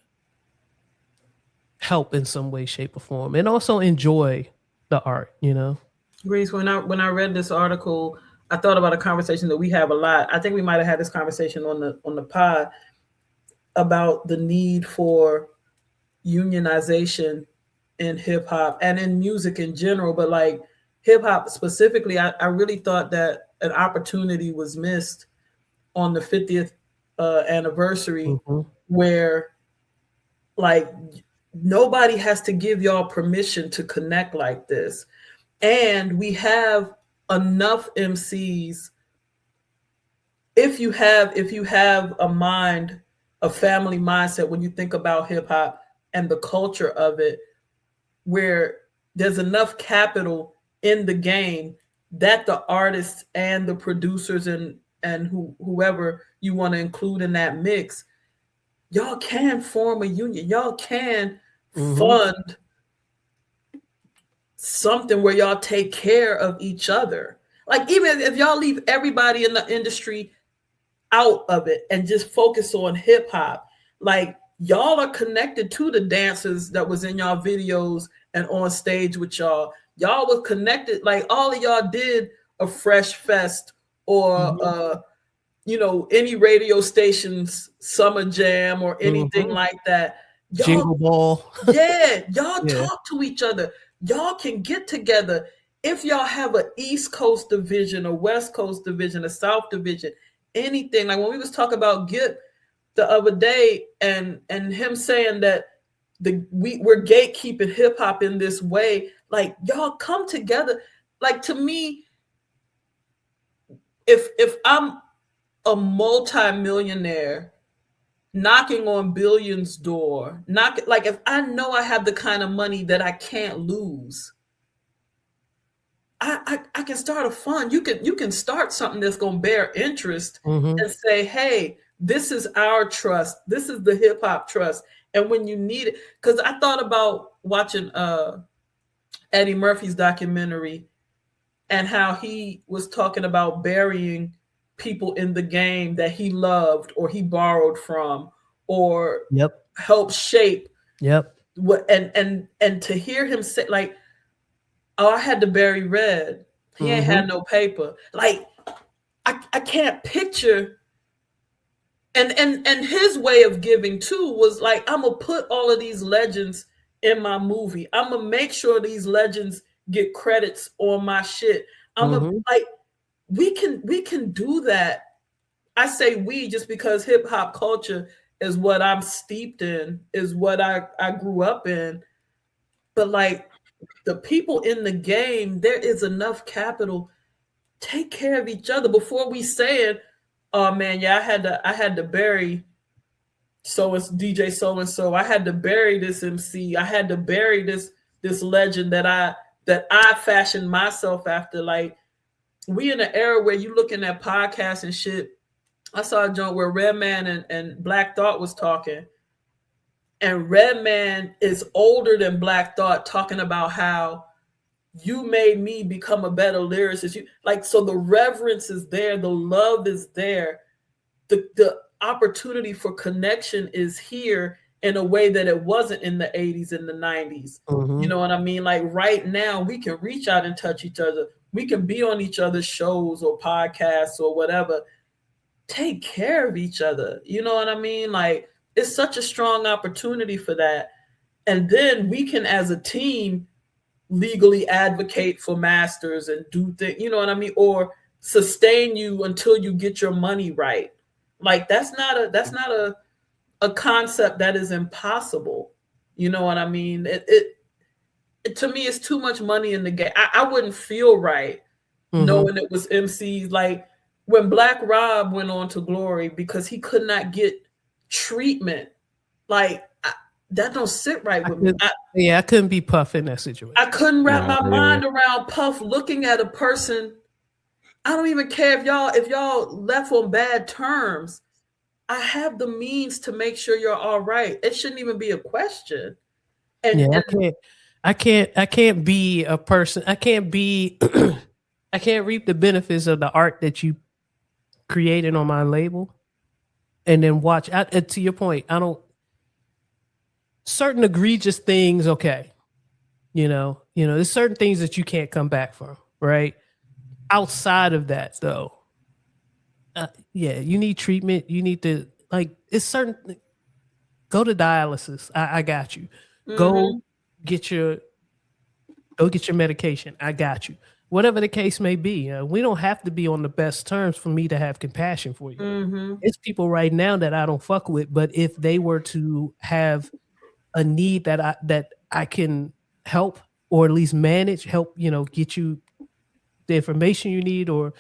help in some way, shape, or form, and also enjoy the art, you know. Reese, when I read this article, I thought about a conversation that we have a lot. I think we might have had this conversation on the pod about the need for unionization in hip hop and in music in general, but like hip hop specifically, I really thought that an opportunity was missed on the 50th anniversary, where like nobody has to give y'all permission to connect like this. And we have enough MCs. If you have a mind, a family mindset, when you think about hip hop and the culture of it, where there's enough capital in the game that the artists and the producers and whoever you want to include in that mix, y'all can form a union. Y'all can fund something where y'all take care of each other. Like even if y'all leave everybody in the industry out of it and just focus on hip hop, like y'all are connected to the dancers that was in y'all videos and on stage with y'all. Y'all was connected, like all of y'all did a Fresh Fest or any radio station's summer jam or anything like that. Y'all, Jingle Ball. Y'all talk to each other. Y'all can get together. If y'all have an East Coast division, a West Coast division, a South division, anything. Like when we was talking about Gip the other day and him saying that we're gatekeeping hip hop in this way, like y'all come together. Like to me, if I'm a multi-millionaire knocking on Billion's door, like if I know I have the kind of money that I can't lose, I can start a fund. You can start something that's gonna bear interest and say, hey, this is our trust. This is the hip hop trust. And when you need it, because I thought about watching Eddie Murphy's documentary and how he was talking about burying people in the game that he loved or he borrowed from or helped shape. What and to hear him say like, oh, I had to bury Red. He ain't had no paper. Like I can't picture. And his way of giving too was like, I'm gonna put all of these legends in my movie. I'm gonna make sure these legends get credits on my shit. I'm gonna like we can do that. I say we just because hip hop culture is what I'm steeped in, is what I grew up in. But like the people in the game, there is enough capital. Take care of each other before we saying, oh man, yeah, I had to bury so it's DJ so and so. I had to bury this MC. I had to bury this legend that I fashioned myself after. Like we in an era where you looking at podcasts and shit. I saw a joint where Redman and Black Thought was talking. And Redman is older than Black Thought, talking about how you made me become a better lyricist. So the reverence is there, the love is there, the opportunity for connection is here in a way that it wasn't in the 80s and the 90s. You know what I mean? Like right now, we can reach out and touch each other. We can be on each other's shows or podcasts or whatever. Take care of each other. You know what I mean? Like it's such a strong opportunity for that. And then we can, as a team, legally advocate for masters and do things, you know what I mean? Or sustain you until you get your money right. Like that's not a concept that is impossible. You know what I mean? It to me, it's too much money in the game. I wouldn't feel right knowing it was MCs. Like when Black Rob went on to glory because he could not get treatment, like that don't sit right with me. I couldn't be Puff in that situation. I couldn't wrap my mind around Puff looking at a person. I don't even care if y'all left on bad terms. I have the means to make sure you're all right. It shouldn't even be a question. I can't be a person. I can't reap the benefits of the art that you created on my label and then watch. To your point, I don't certain egregious things, okay. There's certain things that you can't come back from, right? Outside of that, though, you need treatment. You need to it's certain. Go to dialysis. I got you. Go get your medication. I got you. Whatever the case may be, we don't have to be on the best terms for me to have compassion for you. It's people right now that I don't fuck with, but if they were to have a need that I can help or at least manage, help, get you the information you need, or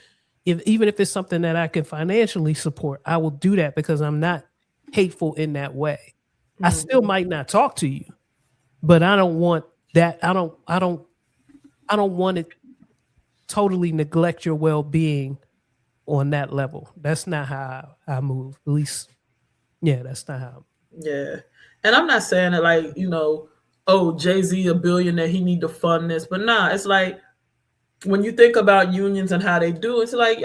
even if it's something that I can financially support, I will do that because I'm not hateful in that way. I still might not talk to you, but I don't want that. I don't want to totally neglect your well-being on that level. That's not how I move. At least, that's not how. Yeah. And I'm not saying that like, Jay-Z a billionaire, he need to fund this. But nah, it's like when you think about unions and how they do, it's like,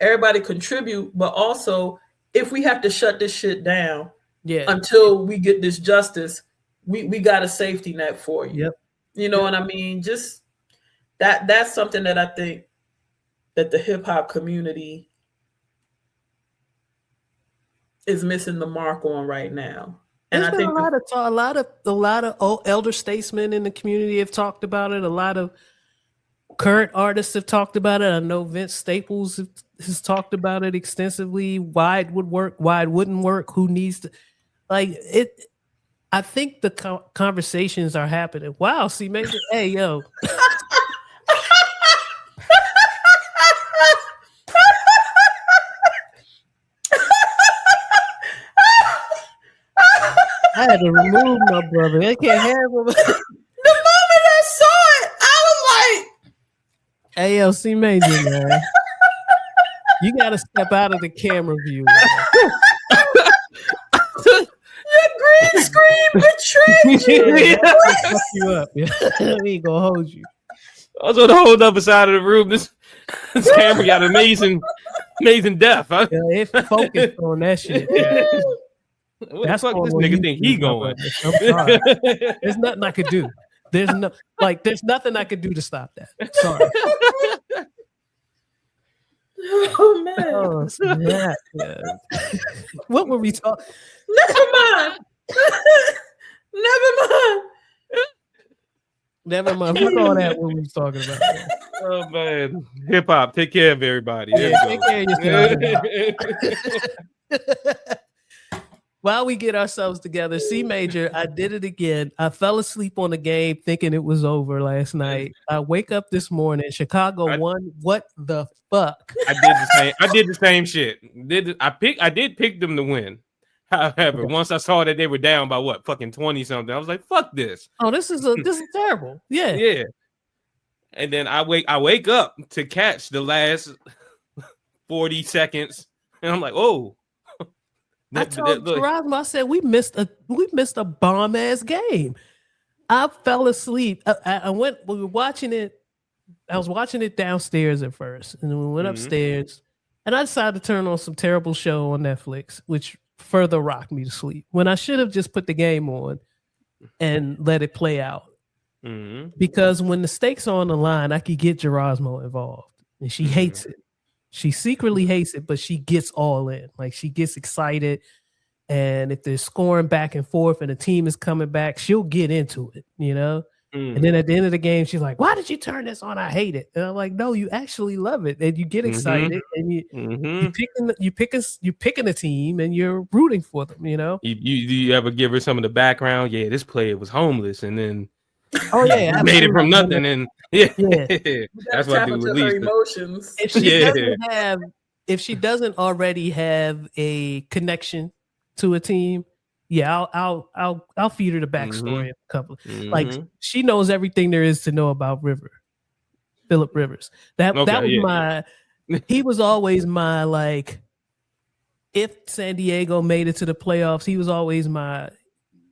everybody contribute, but also if we have to shut this shit down until we get this justice, we got a safety net for you. Yep. You know what I mean? Just that's something that I think that the hip hop community is missing the mark on right now. And There's been a lot of old elder statesmen in the community have talked about it. A lot of current artists have talked about it. I know Vince Staples has talked about it extensively. Why it would work, why it wouldn't work, who needs to it. I think the conversations are happening. Wow, see, maybe hey yo. I had to remove my brother. I can't have him. The moment I saw it, I was like, ALC Major, man. You got to step out of the camera view. Your green screen betrayed you. Fuck you up. We ain't gonna hold you. I was on the whole other side of the room. This camera got amazing depth. Huh? Yeah, it focused on that shit. What the fuck this nigga think he going? I'm sorry. There's nothing I could do. There's nothing I could do to stop that. Sorry. Oh man. Oh, snap. Yeah. What were we talking? Never mind. Never mind. Fuck all that. What we was talking about. Oh man, hip hop. Take care of everybody. Take care of yourself. While we get ourselves together, C Major, I did it again. I fell asleep on the game thinking it was over last night. I wake up this morning. Chicago won. What the fuck? I did the same shit. I did pick them to win. However, once I saw that they were down by fucking 20 something, I was like, fuck this. Oh, this is terrible. Yeah. Yeah. And then I wake up to catch the last 40 seconds, and I'm like, oh. I told Geronimo, I said we missed a bomb ass game. I fell asleep. We were watching it. I was watching it downstairs at first, and then we went upstairs, and I decided to turn on some terrible show on Netflix, which further rocked me to sleep. When I should have just put the game on and let it play out. Because when the stakes are on the line, I could get Gerasmo involved, and she hates it. She secretly hates it, but she gets all in. Like she gets excited. And if they're scoring back and forth and the team is coming back, she'll get into it, And then at the end of the game, she's like, why did you turn this on? I hate it. And I'm like, no, you actually love it. And you get excited and you're picking the team and you're rooting for them, You ever give her some of the background? Yeah, this player was homeless and then made it from nothing, and that's what I do with her emotions. If she doesn't already have a connection to a team, I'll feed her the backstory. A couple, like she knows everything there is to know about Phillip Rivers. That was he was always my like. If San Diego made it to the playoffs, he was always the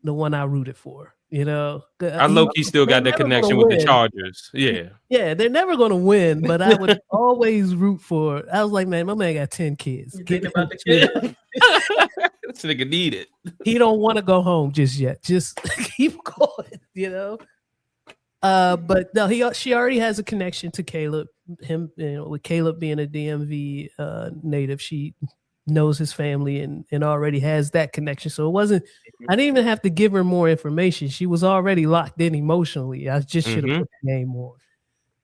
one I rooted for. I low-key still got that connection with the Chargers. Yeah, they're never gonna win, but I would always root for. I was like, man, my man got 10 kids. You think about the kids. This nigga need it. He don't want to go home just yet. Just keep going, you know. But no, she already has a connection to Caleb. Him, with Caleb being a DMV native, she knows his family and already has that connection. So it wasn't. I didn't even have to give her more information. She was already locked in emotionally. I just should have put the game on.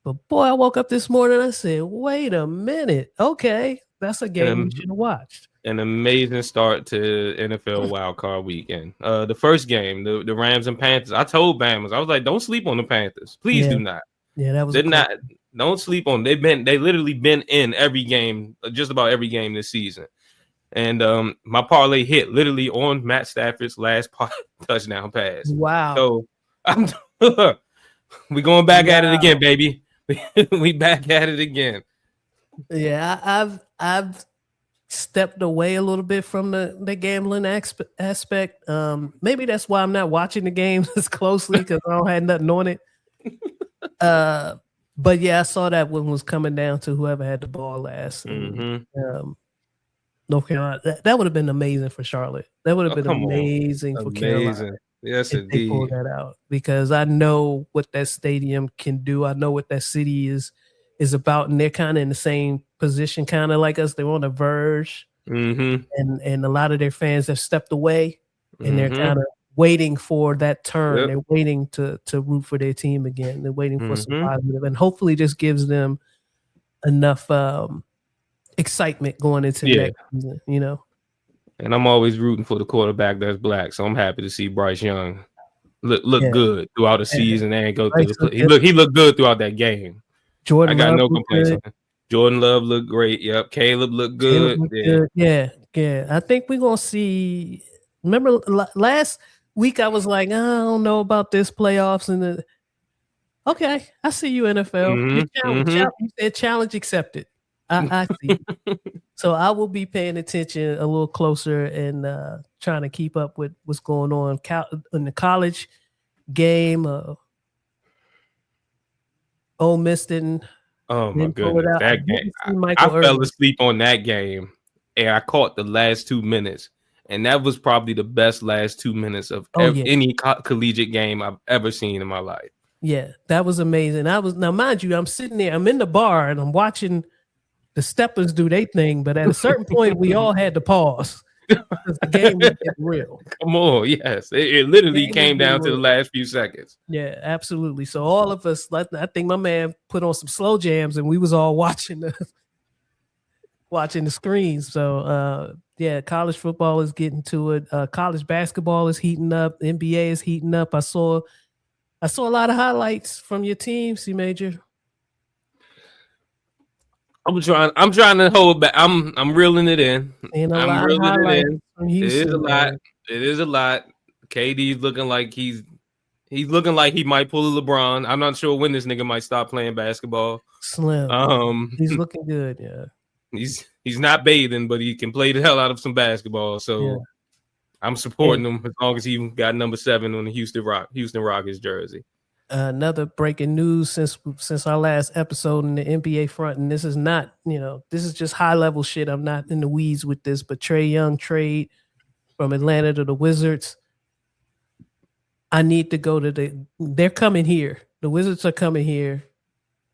But boy, I woke up this morning and I said, "Wait a minute, okay, that's a game we should have watched." An amazing start to NFL wildcard weekend. The first game, the Rams and Panthers. I told Bama's, I was like, don't sleep on the Panthers. Please do not. Yeah, that was. Don't sleep on. They literally been in every game, just about every game this season. And my parlay hit literally on Matt Stafford's last touchdown pass. Wow. So we going back at it again, baby. We back at it again. Yeah, I've stepped away a little bit from the gambling aspect. Maybe that's why I'm not watching the games as closely because I don't have nothing on it. But yeah, I saw that one was coming down to whoever had the ball last. And, North Carolina, that would have been amazing for Charlotte. That would have been amazing for Carolina. Yes, if they pull that out, because I know what that stadium can do. I know what that city is about, and they're kind of in the same position, kind of like us. They're on the verge, and a lot of their fans have stepped away, and they're kind of waiting for that turn. Yep. They're waiting to root for their team again. They're waiting for some positive, and hopefully this gives them enough excitement going into next season, you know. And I'm always rooting for the quarterback that's black, so I'm happy to see Bryce Young look good throughout the season and go through the play. He looked good throughout that game. Jordan, I got no complaints on him. Jordan Love looked great. Yep, Caleb looked good. Yeah. I think we're gonna see. Remember last week I was like, I don't know about this playoffs and okay, I see you, NFL. You said challenge accepted. I see. So I will be paying attention a little closer and trying to keep up with what's going on in the college game. Ole Miss didn't. Oh my goodness, that game! I fell asleep on that game, and I caught the last 2 minutes, and that was probably the best last 2 minutes of any collegiate game I've ever seen in my life. Yeah, that was amazing. Now, mind you, I'm sitting there, I'm in the bar, and I'm watching the steppers do their thing, but at a certain point, we all had to pause because the game was getting real. Come on, yes, it literally came down to the last few seconds. Yeah, absolutely. So all of us, I think my man put on some slow jams, and we was all watching the screens. So college football is getting to it. College basketball is heating up. NBA is heating up. I saw a lot of highlights from your team, C Major. I'm trying to hold back. I'm reeling it in. I'm reeling it in. It is a lot. KD's looking like he's looking like he might pull a LeBron. I'm not sure when this nigga might stop playing basketball. Slim. He's looking good. Yeah. He's not bathing, but he can play the hell out of some basketball. So I'm supporting him as long as he got number 7 on the Houston Rockets jersey. Another breaking news since our last episode in the NBA front, and this is not, this is just high level shit. I'm not in the weeds with this, but Trae Young trade from Atlanta to the Wizards. I need to go to they're coming here. The Wizards are coming here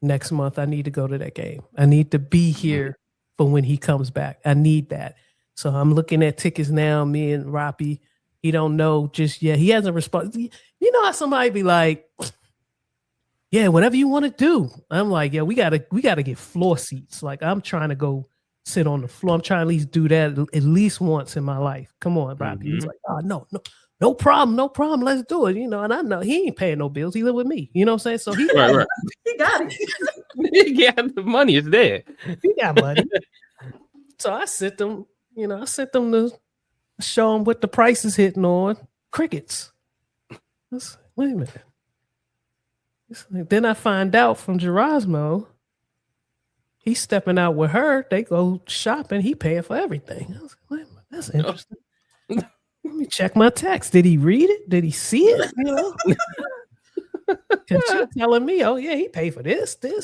next month. I need to go to that game. I need to be here for when he comes back. I need that. So I'm looking at tickets now. Me and Roppy, he don't know just yet. He hasn't responded. You know how somebody be like, yeah, whatever you want to do. I'm like, yeah, we gotta get floor seats. Like, I'm trying to go sit on the floor. I'm trying to at least do that at least once in my life. Come on, Robbie. He's like, oh, no problem. Let's do it. And I know he ain't paying no bills. He live with me. You know what I'm saying? So he right. He got it. The money is there. He got money. So I sent them to show them what the price is hitting on. Crickets. Wait a minute. Then I find out from Gerasmo, he's stepping out with her. They go shopping. He paying for everything. I was like, wait a minute, that's interesting. Let me check my text. Did he read it? Did he see it? Because she's telling me, oh yeah, he paid for this. And I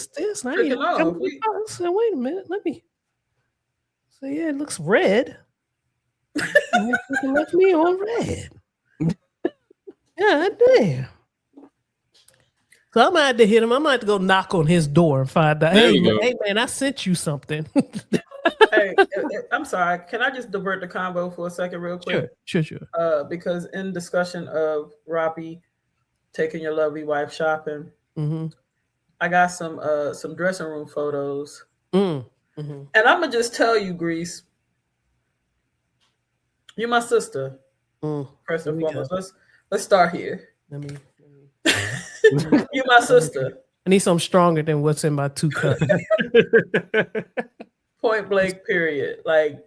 said, wait a minute, let me. So yeah, it looks red. Left me on red. God damn. So I'm gonna have to hit him. I'm gonna have to go knock on his door and find out. Hey man, I sent you something. Hey, I'm sorry. Can I just divert the convo for a second, real quick? Sure. Because in discussion of Robbie taking your lovely wife shopping, I got some dressing room photos, and I'm gonna just tell you, Grease, you're my sister. First and foremost, let's start here. You're my sister. I need something stronger than what's in my 2 cups. Point blank, period. Like,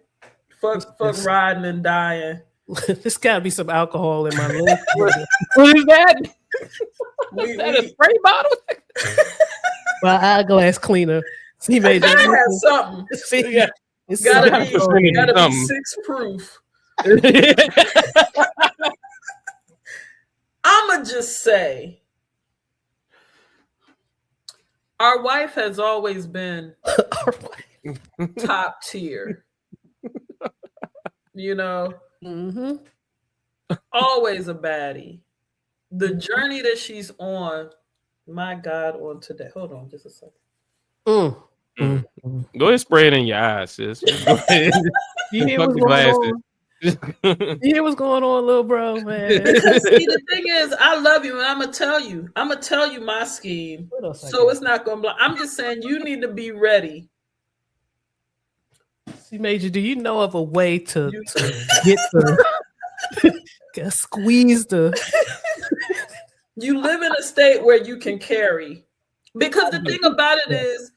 fuck riding and dying. There's gotta be some alcohol in my lungs. What is that? Is that a spray bottle? My eyeglass cleaner. See, made that has something. See, it's gotta be 6 proof. I'ma just say, our wife has always been top tier. You know, always a baddie. The journey that she's on, my God, on today. Hold on just a second. Go ahead, spray it in your eyes, sis. Go ahead. You hear what's going on? You hear what's going on, little bro, man? See, the thing is, I love you, and I'm gonna tell you my scheme. So it's not gonna. I'm just saying, you need to be ready. See, Major, do you know of a way to get the squeeze the? You live in a state where you can carry, because the thing about it is,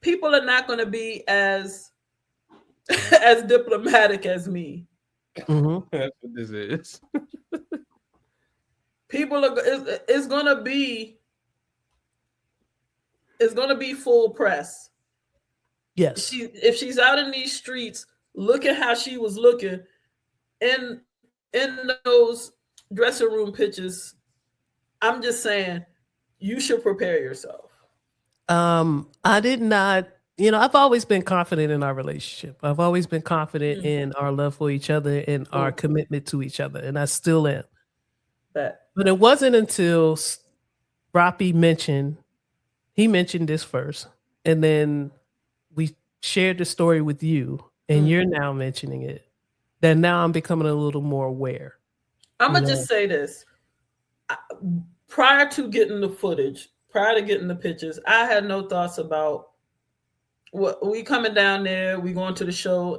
people are not going to be as diplomatic as me. That's what this is. People are. It's gonna be full press. Yes. If she's out in these streets, look at how she was looking in those dressing room pictures. I'm just saying, you should prepare yourself. I did not. I've always been confident in our relationship. I've always been confident in our love for each other and our commitment to each other, and I still am. But it wasn't until Roppy mentioned this first, and then we shared the story with you, and you're now mentioning it, that now I'm becoming a little more aware. I'm gonna just say this: prior to getting the footage, prior to getting the pictures, I had no thoughts about. We coming down there, we going to the show.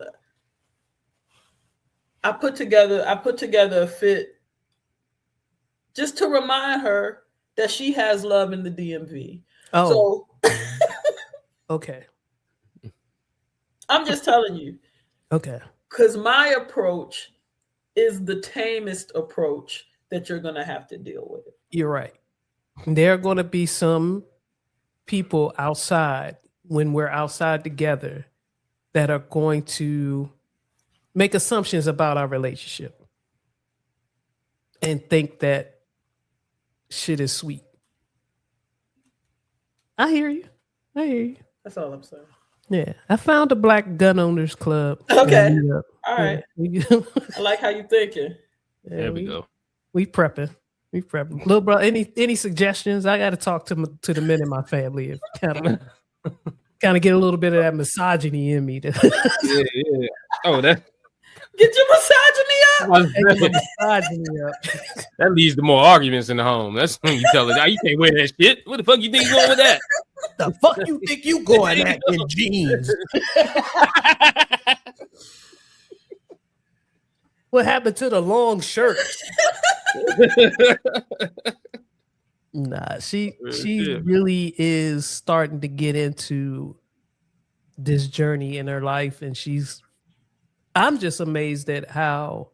I put together a fit just to remind her that she has love in the DMV. Oh. So okay. I'm just telling you. Okay. Because my approach is the tamest approach that you're gonna have to deal with. You're right. There are gonna be some people outside when we're outside together that are going to make assumptions about our relationship and think that shit is sweet. I hear you. That's all I'm saying. Yeah. I found a Black Gun Owners Club. Okay. All right. I like how you thinking. Yeah, there we go. We prepping. Little bro, any suggestions? I got to talk to the men in my family if kind of get a little bit of that misogyny in me. Yeah. Oh, that. Get your misogyny up. That leads to more arguments in the home. That's when you tell her, you can't wear that shit. What the fuck you think you going with that? The fuck you think you going at in jeans? What happened to the long shirt? Nah, she really is starting to get into this journey in her life, and I'm just amazed at how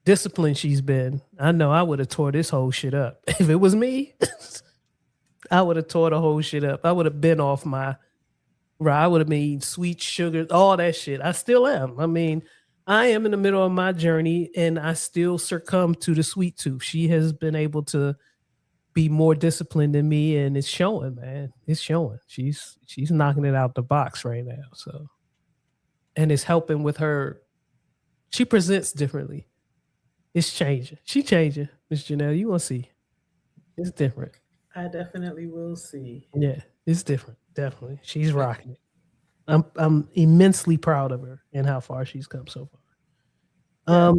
disciplined she's been. I know I would have tore this whole shit up. If it was me, I would have tore the whole shit up. I would have been off I would have been eating sweet sugar, all that shit. I still am. I mean, I am in the middle of my journey, and I still succumb to the sweet tooth. She has been able to be more disciplined than me, and it's showing, man. It's showing. She's knocking it out the box right now. So, and it's helping with her She presents differently. It's changing. She changing, Miss Janelle. You will see. It's different. I definitely will see. Yeah, it's different. Definitely. She's rocking it. I'm immensely proud of her and how far she's come so far.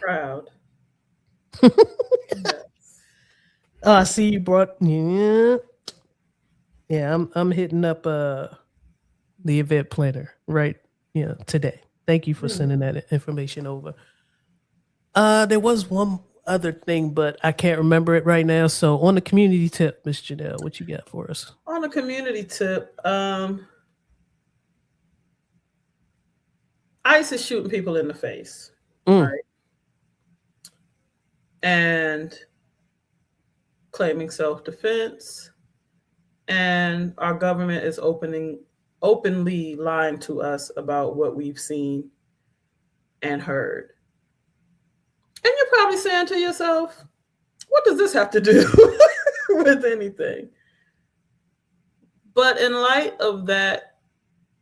Proud. Yes. Oh, I see you brought yeah. I'm hitting up the event planner right today. Thank you for sending that information over. There was one other thing, but I can't remember it right now. So on the community tip, Miss Janelle, what you got for us? On the community tip, ICE is shooting people in the face, right? And claiming self-defense. And our government is openly lying to us about what we've seen and heard. And you're probably saying to yourself, what does this have to do with anything? But in light of that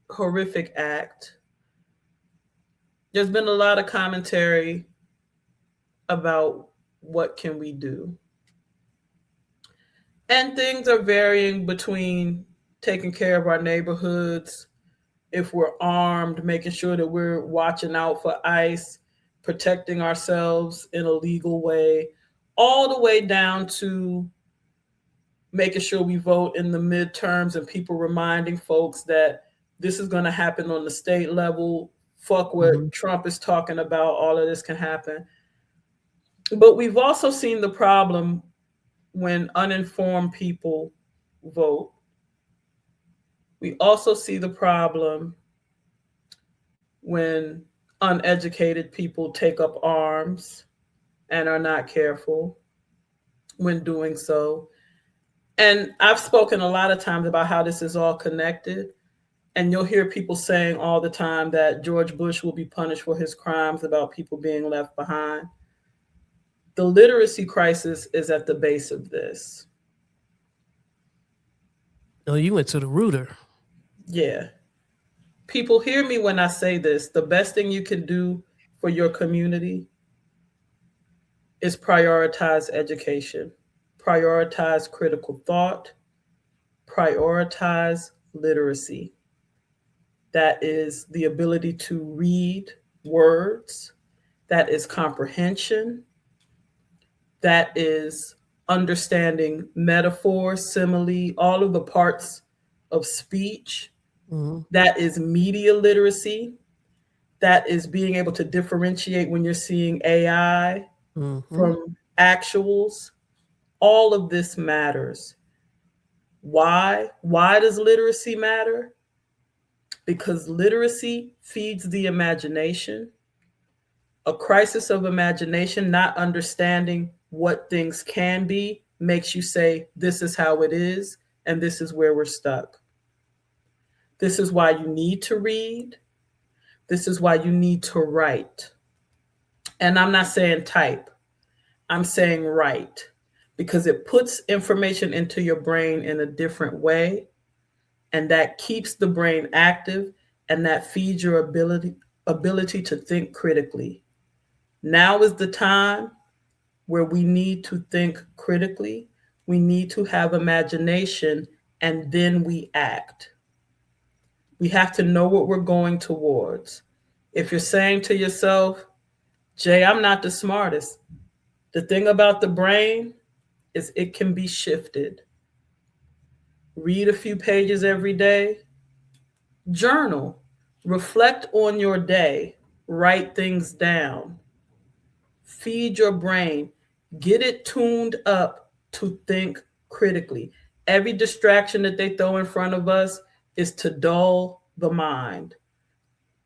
horrific act, there's been a lot of commentary about what can we do. And things are varying between taking care of our neighborhoods, if we're armed, making sure that we're watching out for ICE, protecting ourselves in a legal way, all the way down to making sure we vote in the midterms and people reminding folks that this is going to happen on the state level. Fuck what Trump is talking about. All of this can happen. But we've also seen the problem when uninformed people vote. We also see the problem when uneducated people take up arms and are not careful when doing so. And I've spoken a lot of times about how this is all connected. And you'll hear people saying all the time that George Bush will be punished for his crimes about people being left behind. The literacy crisis is at the base of this. Oh, you went to the rooter. Yeah. People hear me when I say this. The best thing you can do for your community is prioritize education, prioritize critical thought, prioritize literacy. That is the ability to read words, that is comprehension, that is understanding metaphor, simile, all of the parts of speech. That is media literacy. That is being able to differentiate when you're seeing AI from actuals. All of this matters. Why? Why does literacy matter? Because literacy feeds the imagination. A crisis of imagination, not understanding what things can be, makes you say, this is how it is, and this is where we're stuck. This is why you need to read. This is why you need to write. And I'm not saying type. I'm saying write, because it puts information into your brain in a different way. And that keeps the brain active, and that feeds your ability to think critically. Now is the time where we need to think critically. We need to have imagination, and then we act. We have to know what we're going towards. If you're saying to yourself, Jay, I'm not the smartest. The thing about the brain is it can be shifted. Read a few pages every day. Journal. Reflect on your day. Write things down. Feed your brain. Get it tuned up to think critically. Every distraction that they throw in front of us is to dull the mind.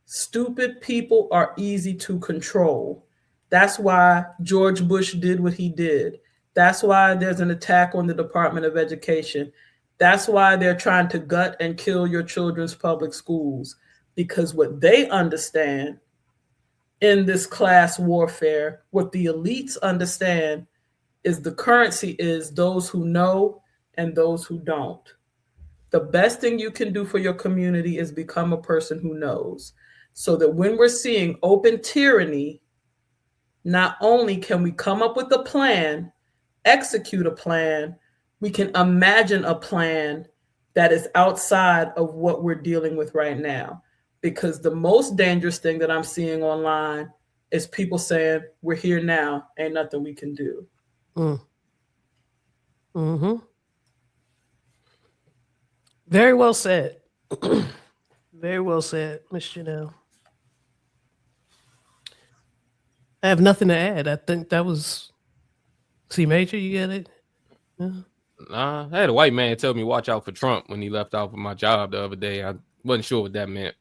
Stupid people are easy to control. That's why George Bush did what he did. That's why there's an attack on the Department of Education. That's why they're trying to gut and kill your children's public schools, because what they understand in this class warfare, what the elites understand, is the currency is those who know and those who don't. The best thing you can do for your community is become a person who knows. so that when we're seeing open tyranny, not only can we come up with a plan, execute a plan, we can imagine a plan that is outside of what we're dealing with right now. Because the most dangerous thing that I'm seeing online is people saying, we're here now, ain't nothing we can do. Very well said. Very well said, Miss Janelle. I have nothing to add. I think that was C Major. You get it? Yeah. Nah, I had a white man tell me watch out for Trump when he left off of my job the other day. I wasn't sure what that meant.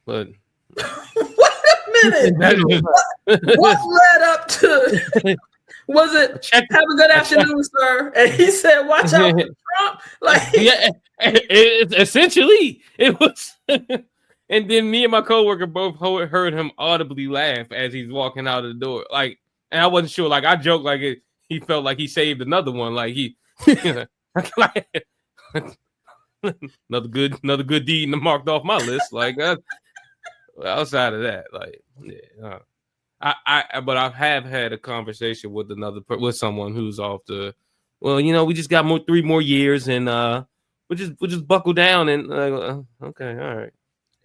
But wait a minute. What led up to? Was it have a good afternoon, sir? And he said, "Watch out for Trump." Like, yeah, essentially it was. And then me and my coworker both heard him audibly laugh as he's walking out of the door. Like, and I wasn't sure. Like, I joked like he felt like he saved another one. Like like, another good deed marked off my list. Like, outside of that, like, yeah. But I have had a conversation with someone who's off the. Well, we just got 3 more years, and we'll just buckle down and okay, all right.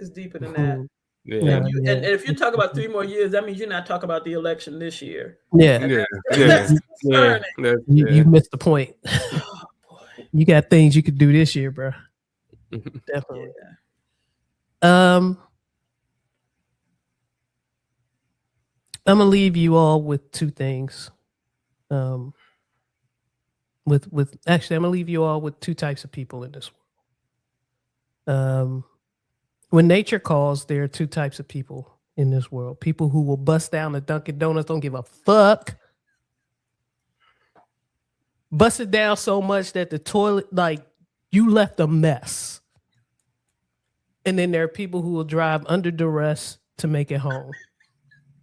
It's deeper than that. Yeah. And if you talk about 3 more years, that means you're not talking about the election this year. Yeah. That's concerning. You missed the point. Oh, boy. You got things you could do this year, bro. Definitely. Yeah. I'm gonna leave you all with 2 things. Actually, I'm gonna leave you all with 2 types of people in this world. When nature calls, there are 2 types of people in this world. People who will bust down the Dunkin' Donuts, don't give a fuck. Bust it down so much that the toilet, like, you left a mess. And then there are people who will drive under duress to make it home.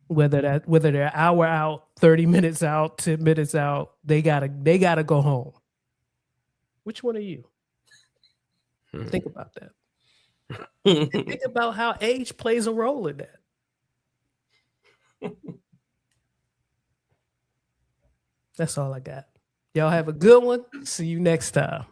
Whether they're an hour out, 30 minutes out, 10 minutes out, they gotta go home. Which one are you? Think about that. And think about how age plays a role in that. That's all I got. Y'all have a good one. See you next time.